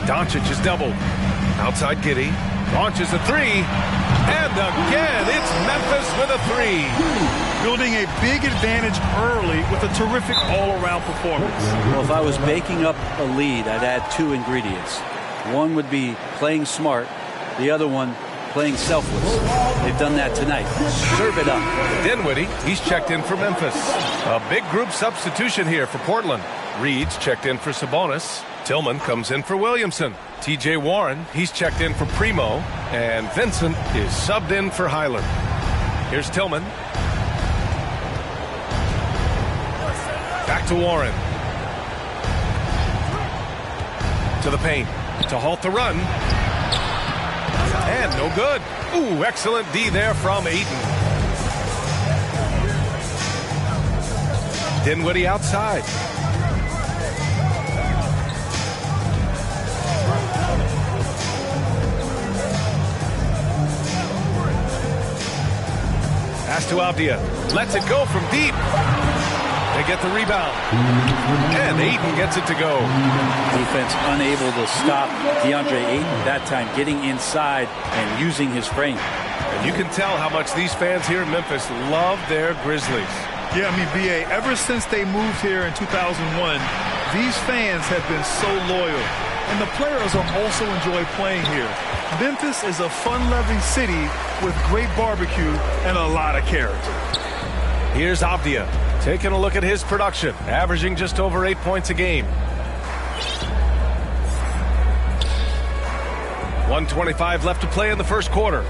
Doncic is doubled. Outside Giddey. Launches a 3. And again, it's Memphis with a 3. Building a big advantage early with a terrific all-around performance. Well, if I was making up a lead, I'd add 2 ingredients. One would be playing smart. The other one, playing selfless. They've done that tonight. Serve it up. Dinwiddie, he's checked in for Memphis. A big group substitution here for Portland. Reed's checked in for Sabonis. Tillman comes in for Williamson. T.J. Warren, he's checked in for Primo. And Vincent is subbed in for Highland. Here's Tillman. Back to Warren. To the paint. To halt the run. And no good. Ooh, excellent D there from Ayton. Dinwiddie outside. Pass to Avdia. Lets it go from deep. They get the rebound. And Ayton gets it to go. Defense unable to stop DeAndre Ayton that time, getting inside and using his frame. And you can tell how much these fans here in Memphis love their Grizzlies. Yeah, I mean, B.A., ever since they moved here in 2001, these fans have been so loyal. And the players have also enjoyed playing here. Memphis is a fun-loving city with great barbecue and a lot of character. Here's Avdia. Taking a look at his production, averaging just over 8 points a game. 1:25 left to play in the first quarter.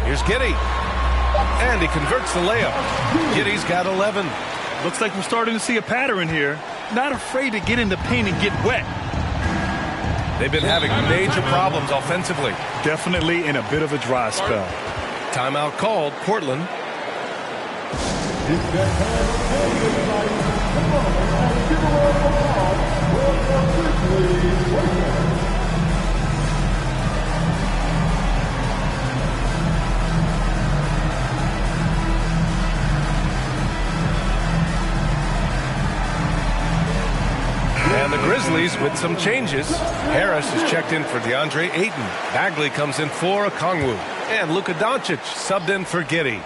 Here's Giddey. And he converts the layup. Giddey's got 11. Looks like we're starting to see a pattern here. Not afraid to get in the paint and get wet. They've been having major problems offensively. Definitely in a bit of a dry spell. Timeout called, Portland. And the Grizzlies with some changes. Harris is checked in for DeAndre Ayton. Bagley comes in for Okongwu. And Luka Doncic subbed in for Giddey.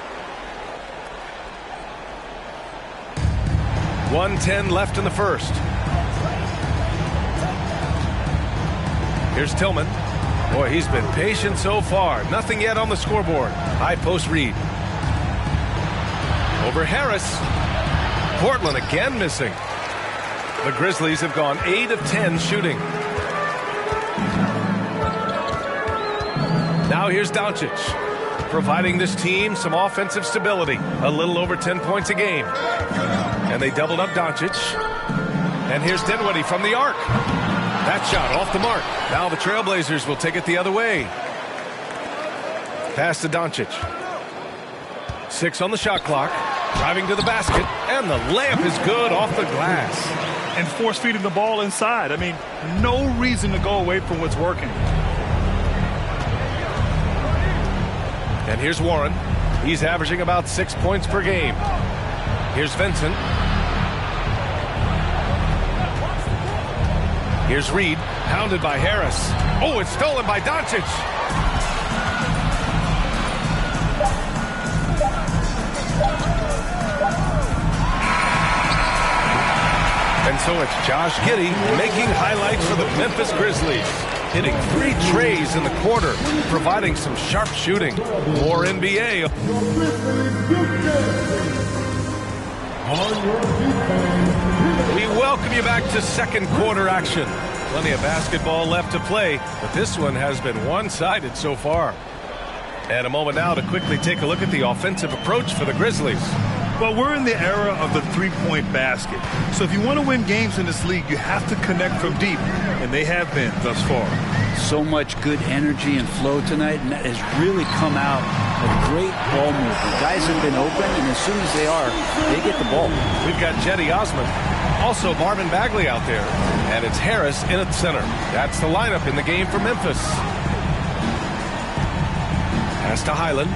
1:10 left in the first. Here's Tillman. Boy, he's been patient so far. Nothing yet on the scoreboard. High post Reed. Over Harris. Portland again missing. The Grizzlies have gone 8 of 10 shooting. Now Now here's Doncic, providing this team some offensive stability. A little over 10 points a game. And they doubled up Doncic. And here's Dinwiddie from the arc. That shot off the mark. Now the Trailblazers will take it the other way. Pass to Doncic. 6 on the shot clock. Driving to the basket. And the layup is good off the glass. And force-feeding the ball inside. I mean, no reason to go away from what's working. And here's Warren. He's averaging about 6 points per game. Here's Vincent. Here's Reed, pounded by Harris. Oh, it's stolen by Doncic. And so it's Josh Giddey making highlights for the Memphis Grizzlies. Hitting 3 trays in the quarter, providing some sharp shooting. More NBA. We welcome you back to second quarter action. Plenty of basketball left to play, but this one has been one-sided so far. And a moment now to quickly take a look at the offensive approach for the Grizzlies. Well, we're in the era of the three-point basket. So if you want to win games in this league, you have to connect from deep, and they have been thus far. So much good energy and flow tonight, and that has really come out of great ball movement. Guys have been open, and as soon as they are, they get the ball. We've got Jetty Osman, also Marvin Bagley out there, and it's Harris in at center. That's the lineup in the game for Memphis. Pass to Highland.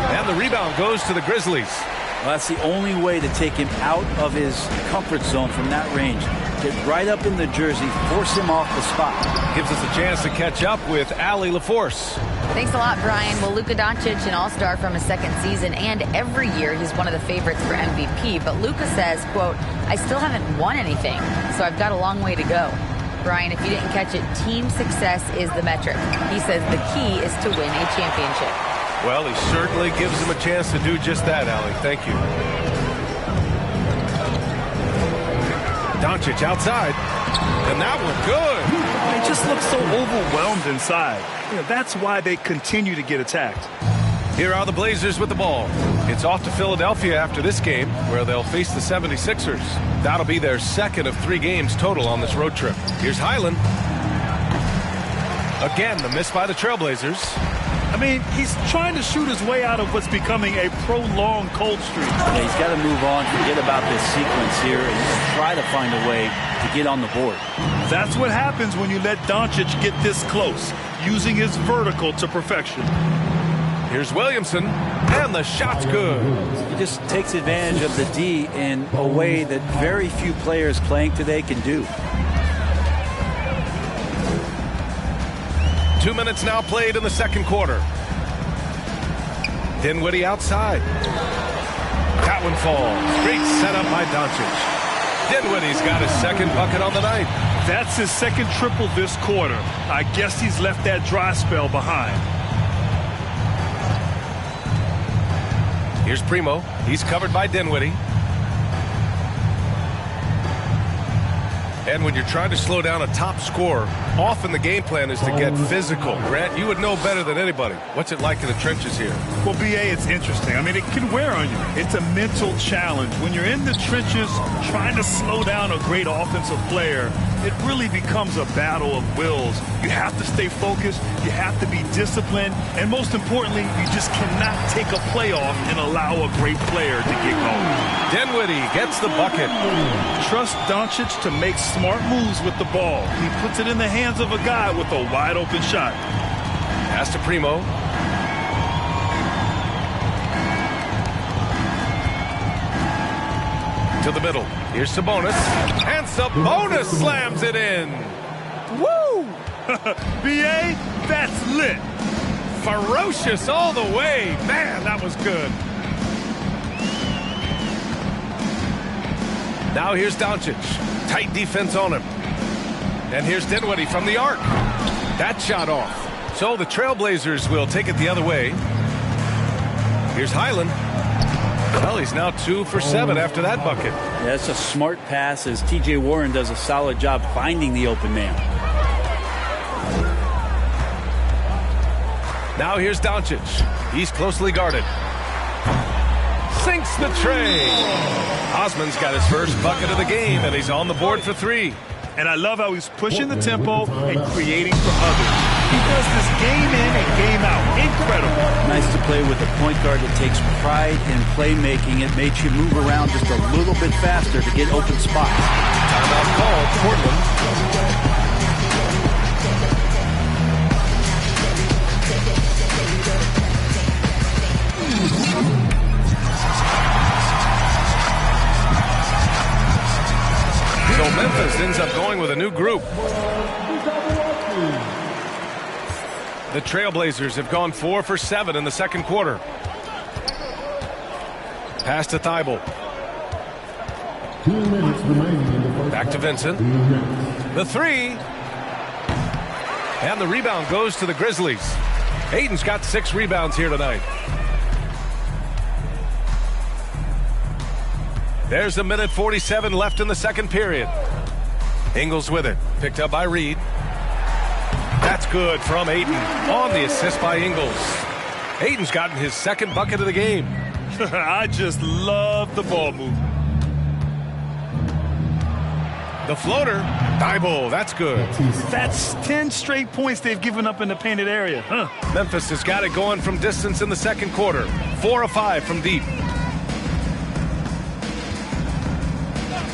And the rebound goes to the Grizzlies. Well, that's the only way to take him out of his comfort zone from that range. Get right up in the jersey, force him off the spot. Gives us a chance to catch up with Allie LaForce. Thanks a lot, Brian. Well, Luka Doncic, an all-star from his second season, and every year he's one of the favorites for MVP. But Luka says, quote, I still haven't won anything, so I've got a long way to go. Brian, if you didn't catch it, team success is the metric. He says the key is to win a championship. Well, he certainly gives him a chance to do just that, Allie. Thank you. Doncic outside. And that one good. They just look so overwhelmed inside. That's why they continue to get attacked. Here are the Blazers with the ball. It's off to Philadelphia after this game, where they'll face the 76ers. That'll be their second of 3 games total on this road trip. Here's Highland. Again, the miss by the Trailblazers. I mean, he's trying to shoot his way out of what's becoming a prolonged cold streak. Yeah, he's got to move on, forget about this sequence here, and try to find a way to get on the board. That's what happens when you let Doncic get this close, using his vertical to perfection. Here's Williamson, and the shot's good. He just takes advantage of the D in a way that very few players playing today can do. 2 minutes now played in the second quarter. Dinwiddie outside. That one falls. Great setup by Doncic. Dinwiddie's got his second bucket on the night. That's his second triple this quarter. I guess he's left that dry spell behind. Here's Primo. He's covered by Dinwiddie. And when you're trying to slow down a top scorer, often the game plan is to get physical. Grant, you would know better than anybody. What's it like in the trenches here? Well, B.A., it's interesting. I mean, it can wear on you. It's a mental challenge. When you're in the trenches trying to slow down a great offensive player, it really becomes a battle of wills. You have to stay focused. You have to be disciplined. And most importantly, you just cannot take a play off and allow a great player to get going. Dinwiddie gets the bucket. Trust Doncic to make smart moves with the ball. He puts it in the hands of a guy with a wide open shot. Pass to Primo. To the middle. Here's Sabonis. And Sabonis slams it in. Woo! B.A., that's lit. Ferocious all the way. Man, that was good. Now here's Doncic. Tight defense on him. And here's Dinwiddie from the arc. That shot off. So the Trailblazers will take it the other way. Here's Highland. Well, he's now 2 for 7 after that bucket. Yeah, that's a smart pass as T.J. Warren does a solid job finding the open man. Now here's Doncic. He's closely guarded. Sinks the tray. Osman's got his first bucket of the game, and he's on the board for 3. And I love how he's pushing the tempo and creating for others. He does this game in and game out. Incredible. Nice to play with a point guard that takes pride in playmaking. It makes you move around just a little bit faster to get open spots. Timeout called, Portland. So Memphis ends up going with a new group. The Trailblazers have gone 4 for 7 in the second quarter. Pass to Thibault. 2 minutes remaining in the first. Back to Vincent. The 3. And the rebound goes to the Grizzlies. Ayton's got 6 rebounds here tonight. There's 1:47 left in the second period. Ingles with it. Picked up by Reed. That's good from Ayton. On the assist by Ingles. Ayton's gotten his second bucket of the game. I just love the ball movement. The floater. Thibault. That's good. That's 10 straight points they've given up in the painted area. Memphis has got it going from distance in the second quarter. 4 of 5 from deep.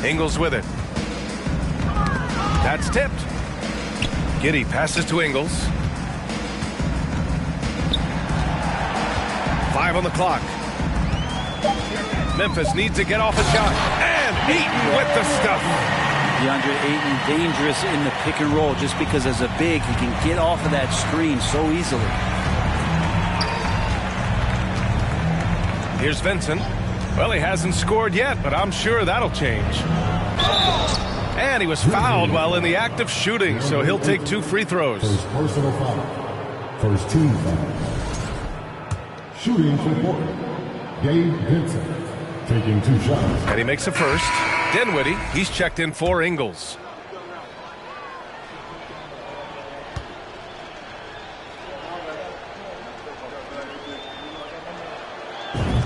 Ingles with it. That's tipped. Giddey passes to Ingles. 5 on the clock. Memphis needs to get off a shot. And Ayton with the stuff. DeAndre Ayton dangerous in the pick and roll just because as a big he can get off of that screen so easily. Here's Vincent. Well, he hasn't scored yet, but I'm sure that'll change. And he was fouled while in the act of shooting, so he'll take 2 free throws. First personal foul. First team foul. Shooting for Portland. Gabe Vincent taking 2 shots. And he makes a first. Dinwiddie, he's checked in for Ingles.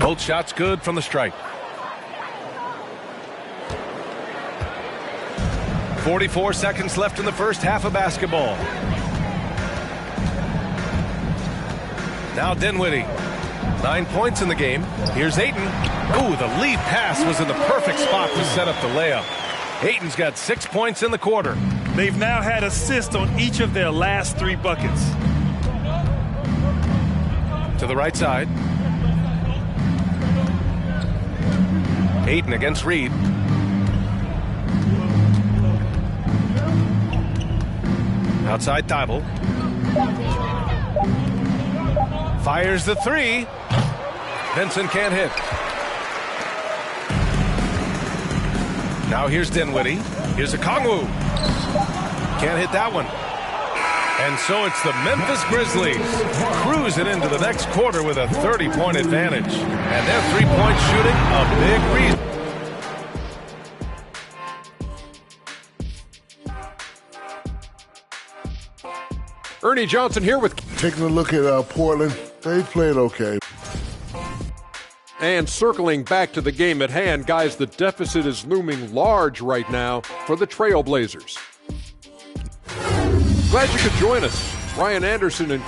Both shots good from the stripe. 44 seconds left in the first half of basketball. Now Dinwiddie. 9 points in the game. Here's Ayton. Ooh, the lead pass was in the perfect spot to set up the layup. Ayton's got 6 points in the quarter. They've now had assists on each of their last 3 buckets. To the right side. Ayton against Reed. Outside Thibault. Fires the 3. Vincent can't hit. Now here's Dinwiddie. Here's Okongwu. Can't hit that one. And so it's the Memphis Grizzlies cruising into the next quarter with a 30-point advantage. And their 3-point shooting, a big reason. Ernie Johnson here with... Taking a look at Portland, they played okay. And circling back to the game at hand, guys, the deficit is looming large right now for the Trailblazers. Glad you could join us. Ryan Anderson and...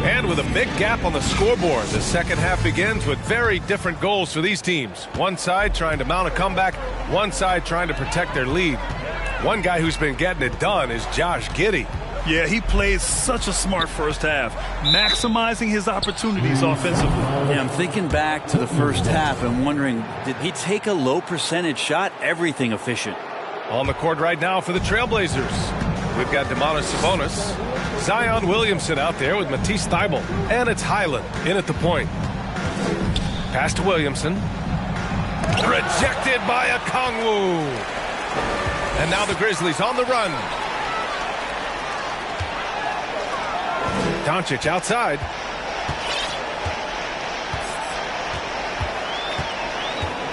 And with a big gap on the scoreboard, the second half begins with very different goals for these teams. One side trying to mount a comeback, one side trying to protect their lead. One guy who's been getting it done is Josh Giddey. Yeah, he played such a smart first half, maximizing his opportunities offensively. Yeah, I'm thinking back to the first half and wondering, did he take a low percentage shot? Everything efficient. On the court right now for the Trailblazers, we've got Domantas Sabonis, Zion Williamson out there with Matisse Thybulle, and it's Highland in at the point. Pass to Williamson. Rejected by Okongwu. And now the Grizzlies on the run. Doncic outside.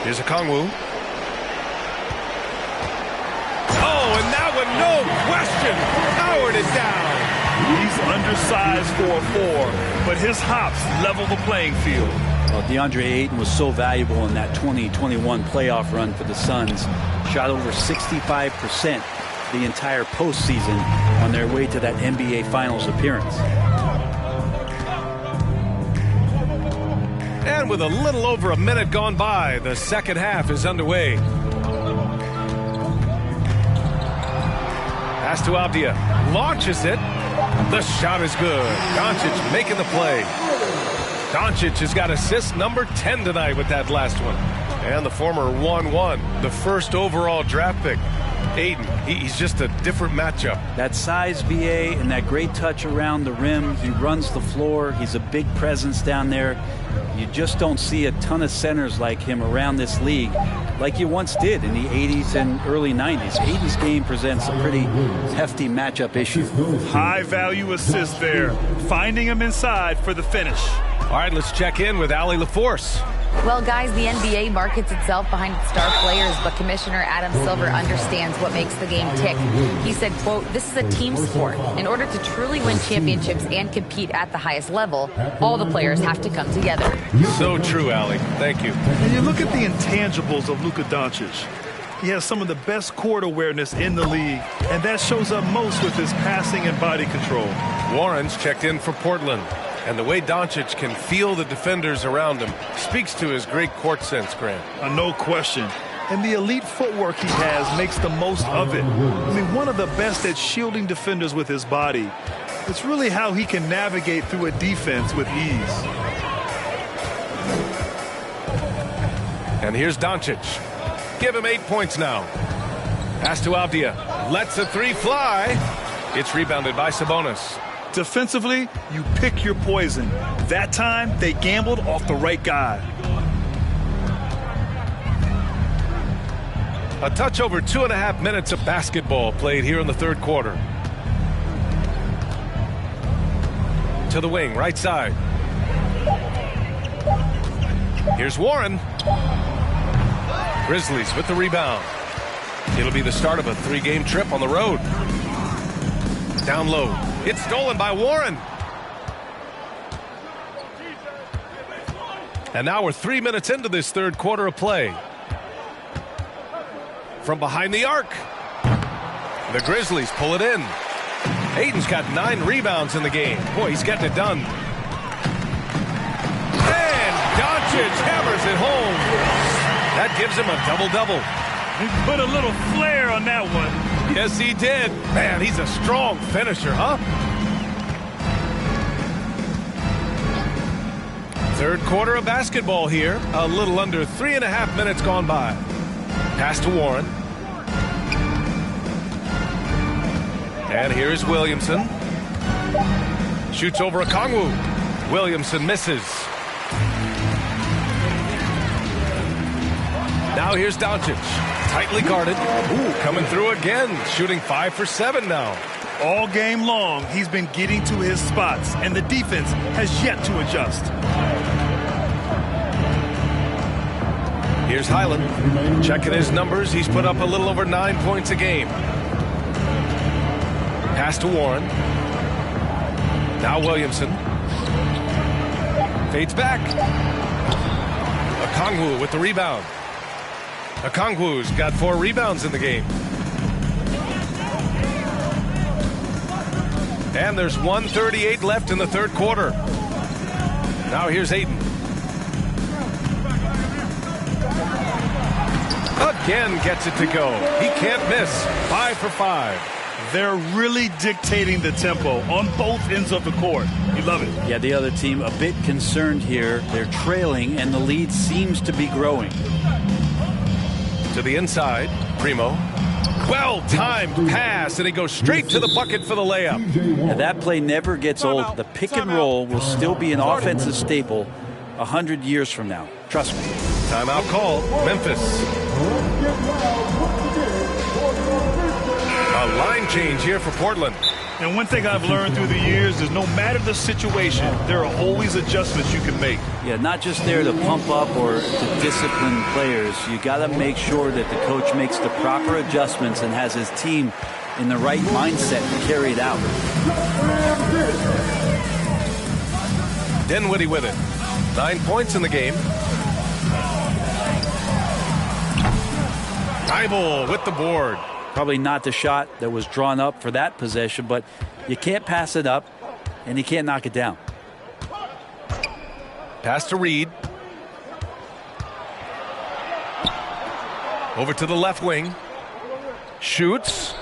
Here's Okongwu. Oh, and that one, no question, powered it down. He's undersized for a 4, but his hops level the playing field. Well, DeAndre Ayton was so valuable in that 2021 playoff run for the Suns. Shot over 65% the entire postseason on their way to that NBA Finals appearance. And with a little over a minute gone by, the second half is underway. Pass to Avdia. Launches it. The shot is good. Doncic making the play. Doncic has got assist number 10 tonight with that last one. And the former 1-1, the first overall draft pick. Ayton, he's just a different matchup. That size, VA, and that great touch around the rim. He runs the floor. He's a big presence down there. You just don't see a ton of centers like him around this league like you once did in the 80s and early 90s. Ayton's game presents a pretty hefty matchup issue. High value assist there. Finding him inside for the finish. All right, let's check in with Allie LaForce. Well, guys, the NBA markets itself behind its star players, but Commissioner Adam Silver understands what makes the game tick. He said, quote, "This is a team sport. In order to truly win championships and compete at the highest level, all the players have to come together." So true, Allie. Thank you. And you look at the intangibles of Luka Doncic. He has some of the best court awareness in the league, and that shows up most with his passing and body control. Warren's checked in for Portland. And the way Doncic can feel the defenders around him speaks to his great court sense, Grant. No question. And the elite footwork he has makes the most of it. I mean, one of the best at shielding defenders with his body. It's really how he can navigate through a defense with ease. And here's Doncic. Give him 8 points now. Pass to Avdia. Lets a 3 fly. It's rebounded by Sabonis. Defensively, you pick your poison. That time, they gambled off the right guy. A touch over 2.5 minutes of basketball played here in the third quarter. To the wing, right side. Here's Warren. Grizzlies with the rebound. It'll be the start of a 3-game trip on the road. Down low. It's stolen by Warren. And now we're 3 minutes into this third quarter of play. From behind the arc. The Grizzlies pull it in. Ayton's got 9 rebounds in the game. Boy, he's getting it done. And Doncic hammers it home. That gives him a double-double. He put a little flair on that one. Yes, he did. Man, he's a strong finisher, huh? Third quarter of basketball here. A little under 3.5 minutes gone by. Pass to Warren. And here's Williamson. Shoots over Okongwu. Williamson misses. Now here's Doncic. Tightly guarded. Ooh, coming through again. Shooting 5 for 7 now. All game long, he's been getting to his spots, and the defense has yet to adjust. Here's Highland. Checking his numbers. He's put up a little over 9 points a game. Pass to Warren. Now Williamson. Fades back. Okongwu with the rebound. Okongwu's got 4 rebounds in the game. And there's 1:38 left in the third quarter. Now here's Ayton. Again gets it to go. He can't miss. 5 for 5. They're really dictating the tempo on both ends of the court. You love it. Yeah, the other team a bit concerned here. They're trailing, and the lead seems to be growing. To the inside, Primo. Well-timed pass, and he goes straight to the bucket for the layup. Now, that play never gets old. The pick and roll will still be an offensive staple 100 years from now. Trust me. Timeout call, Memphis. A line change here for Portland. And one thing I've learned through the years is no matter the situation, there are always adjustments you can make. Yeah, not just there to pump up or to discipline players. You got to make sure that the coach makes the proper adjustments and has his team in the right mindset to carry it out. Dinwiddie with it. 9 points in the game. Thibault with the board. Probably not the shot that was drawn up for that possession, but you can't pass it up and you can't knock it down. Pass to Reed. Over to the left wing. Shoots.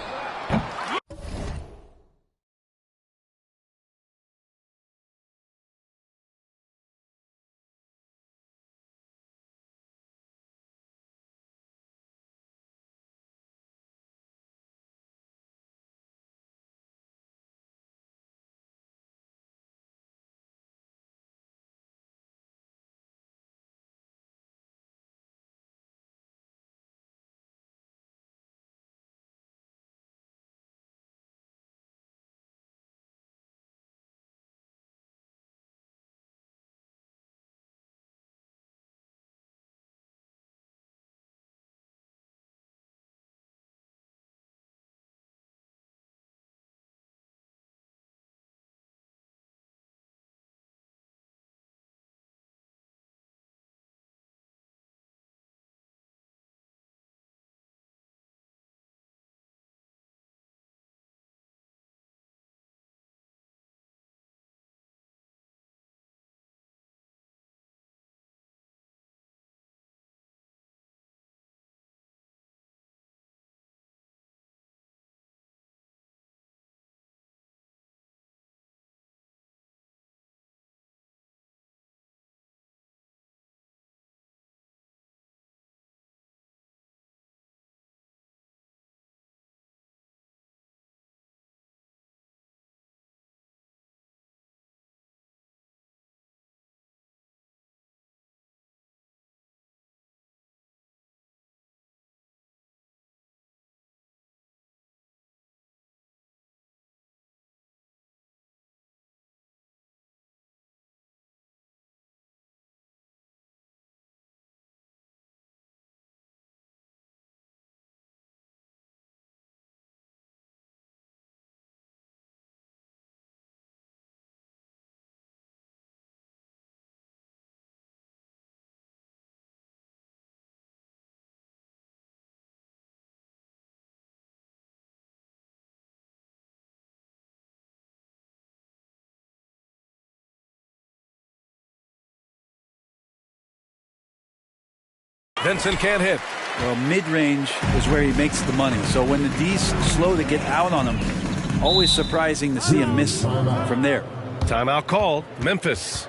Vincent can't hit. Well, mid-range is where he makes the money. So when the D's slow to get out on him, always surprising to see him miss from there. Timeout called. Memphis.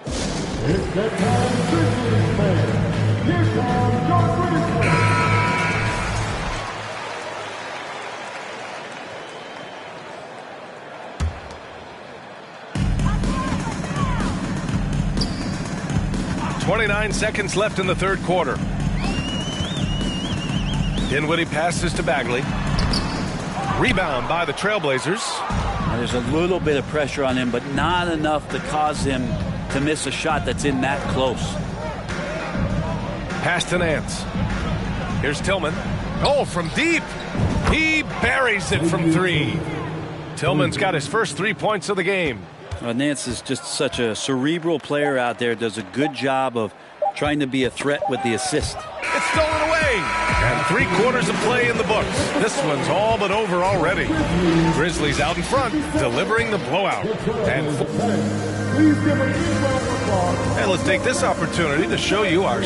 It's that time, Grizzlies man. Here comes your Grizzlies. 29 seconds left in the third quarter. Dinwiddie passes to Bagley. Rebound by the Trailblazers. Now, there's a little bit of pressure on him, but not enough to cause him to miss a shot that's in that close. Pass to Nance. Here's Tillman. Oh, from deep. He buries it from three. Tillman's got his first 3 points of the game. Nance is just such a cerebral player out there. Does a good job of trying to be a threat with the assist. It's stolen away. And 3 quarters of play in the books. This one's all but over already. Grizzlies out in front, delivering the blowout. And let's take this opportunity to show you our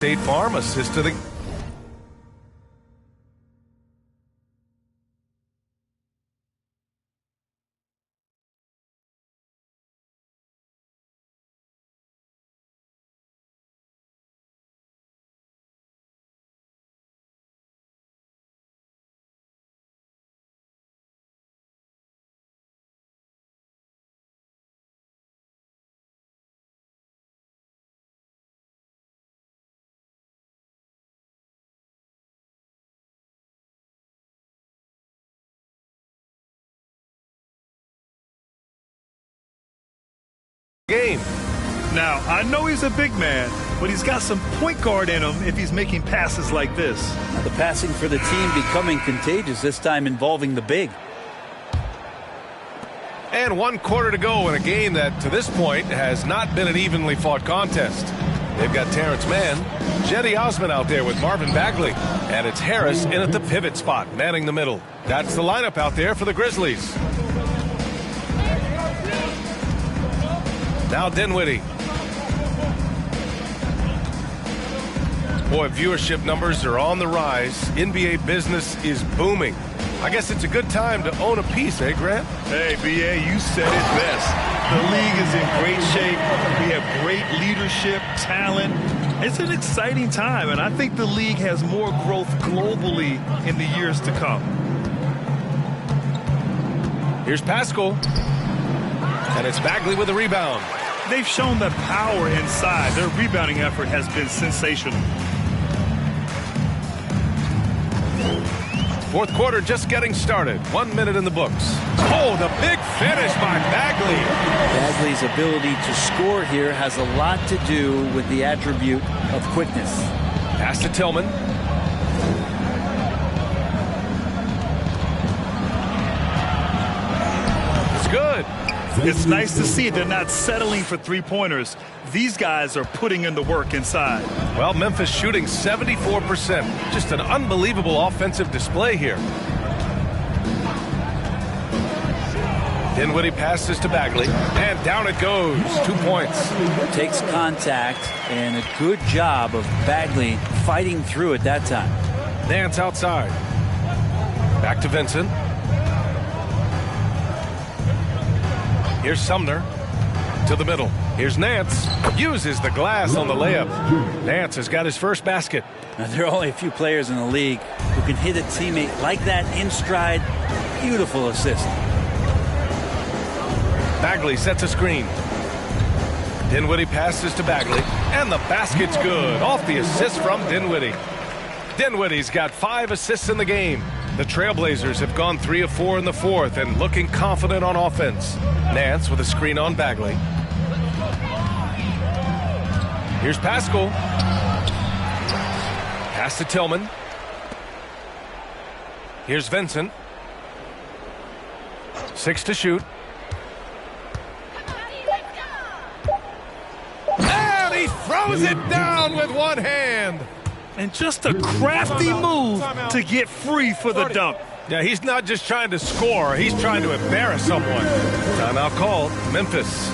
State Farm assist to the game. Now, I know he's a big man, but he's got some point guard in him if he's making passes like this. Now the passing for the team becoming contagious, this time involving the big. And 1 quarter to go in a game that, to this point, has not been an evenly fought contest. They've got Terrence Mann, Jetty Osman out there with Marvin Bagley, and it's Harris in at the pivot spot, manning the middle. That's the lineup out there for the Grizzlies. Now Dinwiddie. Boy, viewership numbers are on the rise. NBA business is booming. I guess it's a good time to own a piece, eh, Grant? Hey, B.A., you said it best. The league is in great shape. We have great leadership, talent. It's an exciting time, and I think the league has more growth globally in the years to come. Here's Pascal. And it's Bagley with a rebound. They've shown the power inside. Their rebounding effort has been sensational. Fourth quarter just getting started. 1 minute in the books. Oh, the big finish by Bagley. Bagley's ability to score here has a lot to do with the attribute of quickness. Pass to Tillman. It's good. It's nice to see they're not settling for three-pointers. These guys are putting in the work inside. Well, Memphis shooting 74%. Just an unbelievable offensive display here. Dinwiddie passes to Bagley, and down it goes. 2 points. Takes contact, and a good job of Bagley fighting through at that time. Nance outside. Back to Vincent. Here's Sumner to the middle. Here's Nance. Uses the glass on the layup. Nance has got his first basket. Now, there are only a few players in the league who can hit a teammate like that in stride. Beautiful assist. Bagley sets a screen. Dinwiddie passes to Bagley, and the basket's good. Off the assist from Dinwiddie. Dinwiddie's got 5 assists in the game. The Trailblazers have gone 3 of 4 in the fourth and looking confident on offense. Nance with a screen on Bagley. Here's Pascal. Pass to Tillman. Here's Vincent. 6 to shoot. And he throws it down with one hand. And just a crafty move to get free for the dunk. Yeah, he's not just trying to score. He's trying to embarrass someone. Timeout called. Memphis.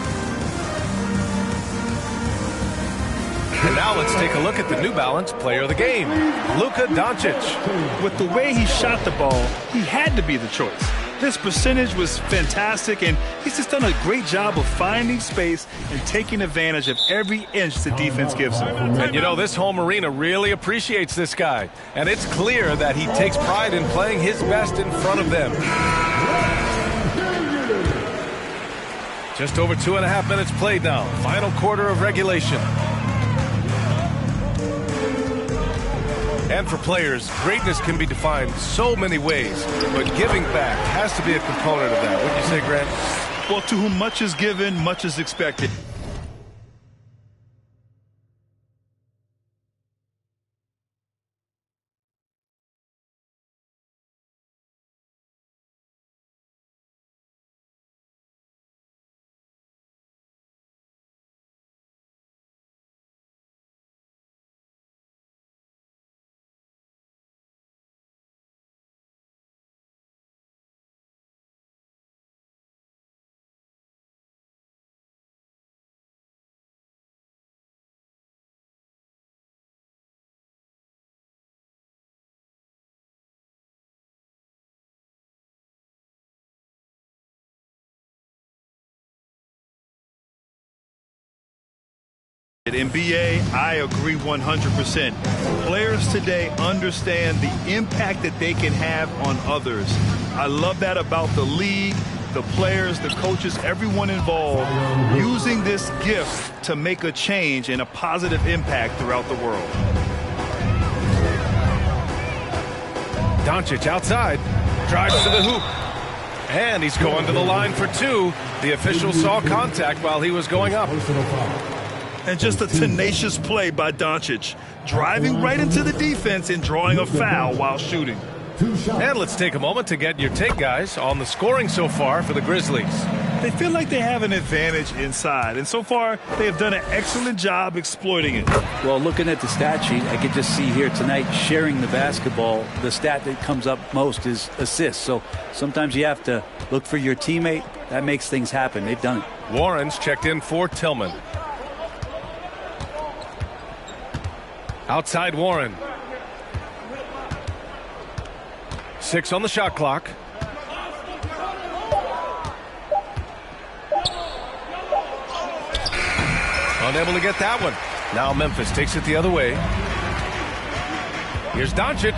And now let's take a look at the New Balance player of the game, Luka Doncic. With the way he shot the ball, he had to be the choice. His percentage was fantastic, and he's just done a great job of finding space and taking advantage of every inch the defense gives him. And you know, this home arena really appreciates this guy. And it's clear that he takes pride in playing his best in front of them. Just over 2.5 minutes played now. Final quarter of regulation. And for players, greatness can be defined so many ways, but giving back has to be a component of that. Wouldn't you say, Grant? Well, to whom much is given, much is expected. In BA, I agree 100%. Players today understand the impact that they can have on others. I love that about the league, the players, the coaches, everyone involved, using this gift to make a change and a positive impact throughout the world. Doncic outside, drives to the hoop. And he's going to the line for two. The official saw contact while he was going up. And just a tenacious play by Doncic, driving right into the defense and drawing a foul while shooting. And let's take a moment to get your take, guys, on the scoring so far for the Grizzlies. They feel like they have an advantage inside, and so far they have done an excellent job exploiting it. Well, looking at the stat sheet, I could just see here tonight sharing the basketball. The stat that comes up most is assists. So sometimes you have to look for your teammate. That makes things happen. They've done it. Warren's checked in for Tillman. Outside Warren. 6 on the shot clock. Unable to get that one. Now Memphis takes it the other way. Here's Doncic.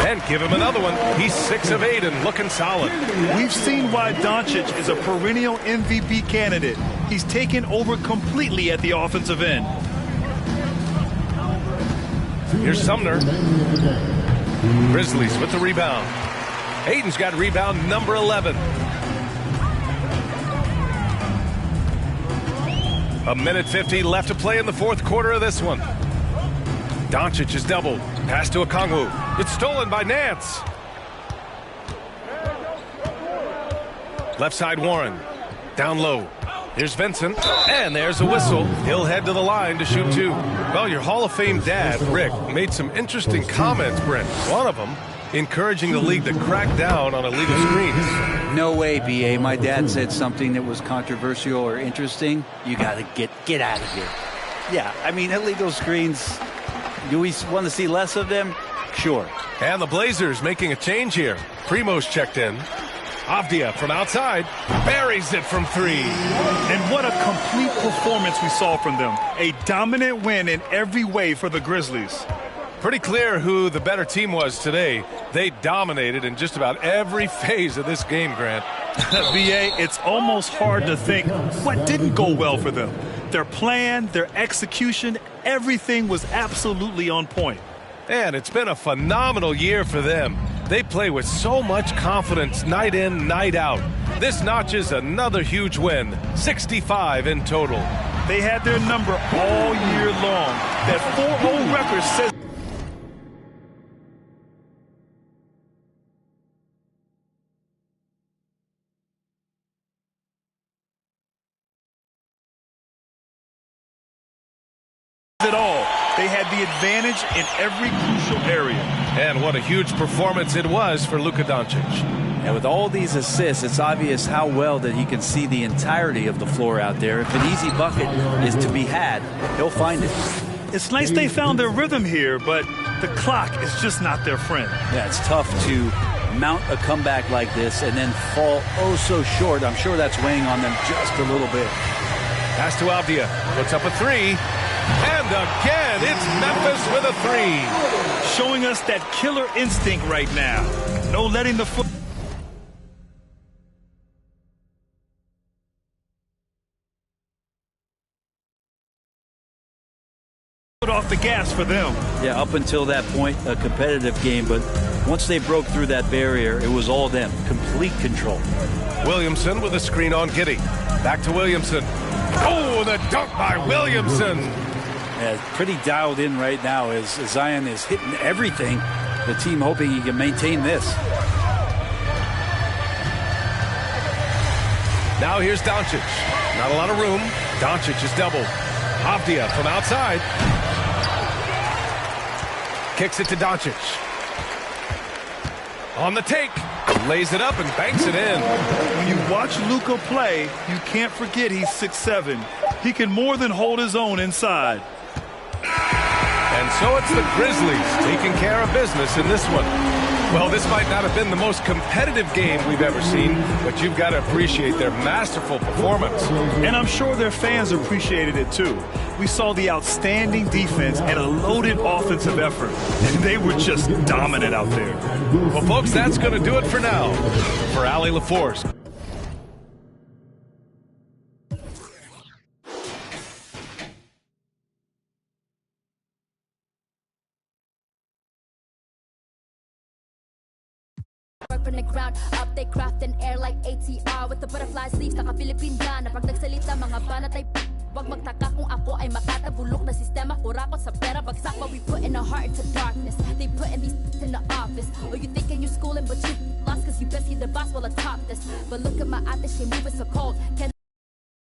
And give him another one. He's 6 of 8 and looking solid. We've seen why Doncic is a perennial MVP candidate. He's taken over completely at the offensive end. Here's Sumner. Grizzlies with the rebound. Hayden's got rebound number 11. A minute 50 left to play in the fourth quarter of this one. Doncic is doubled. Pass to Okongwu. It's stolen by Nance. Left side Warren. Down low. Here's Vincent. And there's a whistle. He'll head to the line to shoot two. Well, your Hall of Fame dad, Rick, made some interesting comments, Brent. One of them encouraging the league to crack down on illegal screens. No way, B.A. My dad said something that was controversial or interesting. You got to get out of here. Yeah, I mean, illegal screens, do we want to see less of them? Sure. And the Blazers making a change here. Primo's checked in. Avdia from outside buries it from 3. And what a complete performance we saw from them. A dominant win in every way for the Grizzlies. Pretty clear who the better team was today. They dominated in just about every phase of this game, Grant. B.A., it's almost hard to think what didn't go well for them. Their plan, their execution, everything was absolutely on point. And it's been a phenomenal year for them. They play with so much confidence night in, night out. This notches another huge win, 65 in total. They had their number all year long. That 4-0 record says it all. They had the advantage in every crucial area. And what a huge performance it was for Luka Doncic. And with all these assists, it's obvious how well that he can see the entirety of the floor out there. If an easy bucket is to be had, he'll find it. It's nice they found their rhythm here, but the clock is just not their friend. Yeah, it's tough to mount a comeback like this and then fall oh so short. I'm sure that's weighing on them just a little bit. Pass to Avdia. Puts up a 3. And again, it's Memphis with a 3. Showing us that killer instinct right now. No letting the foot off the gas for them. Yeah, up until that point, a competitive game, but once they broke through that barrier, it was all them. Complete control. Williamson with a screen on Giddey. Back to Williamson. Oh, the dunk by Williamson. Yeah, pretty dialed in right now as Zion is hitting everything. The team hoping he can maintain this. Now here's Doncic. Not a lot of room. Doncic is doubled. Avdia from outside. Kicks it to Doncic. On the take. Lays it up and banks it in. When you watch Luka play, you can't forget he's 6'7". He can more than hold his own inside. And so it's the Grizzlies taking care of business in this one. Well, this might not have been the most competitive game we've ever seen, but you've got to appreciate their masterful performance. And I'm sure their fans appreciated it too. We saw the outstanding defense and a loaded offensive effort. And they were just dominant out there. Well, folks, that's going to do it for now. For Allie LaForce. From the ground up, they craft an air like ATR with the butterfly sleeves, naka-Filipina na pag nagsalita mga banat ay wag magtaka kung ako ay makatabulok na sistema, kurakot sa pera, bagsak, but we put in our heart into darkness. They put in these in the office. Oh, you thinking you schooling, but you lost cause you best see the boss while atop this. But look at my ate, she moving so cold.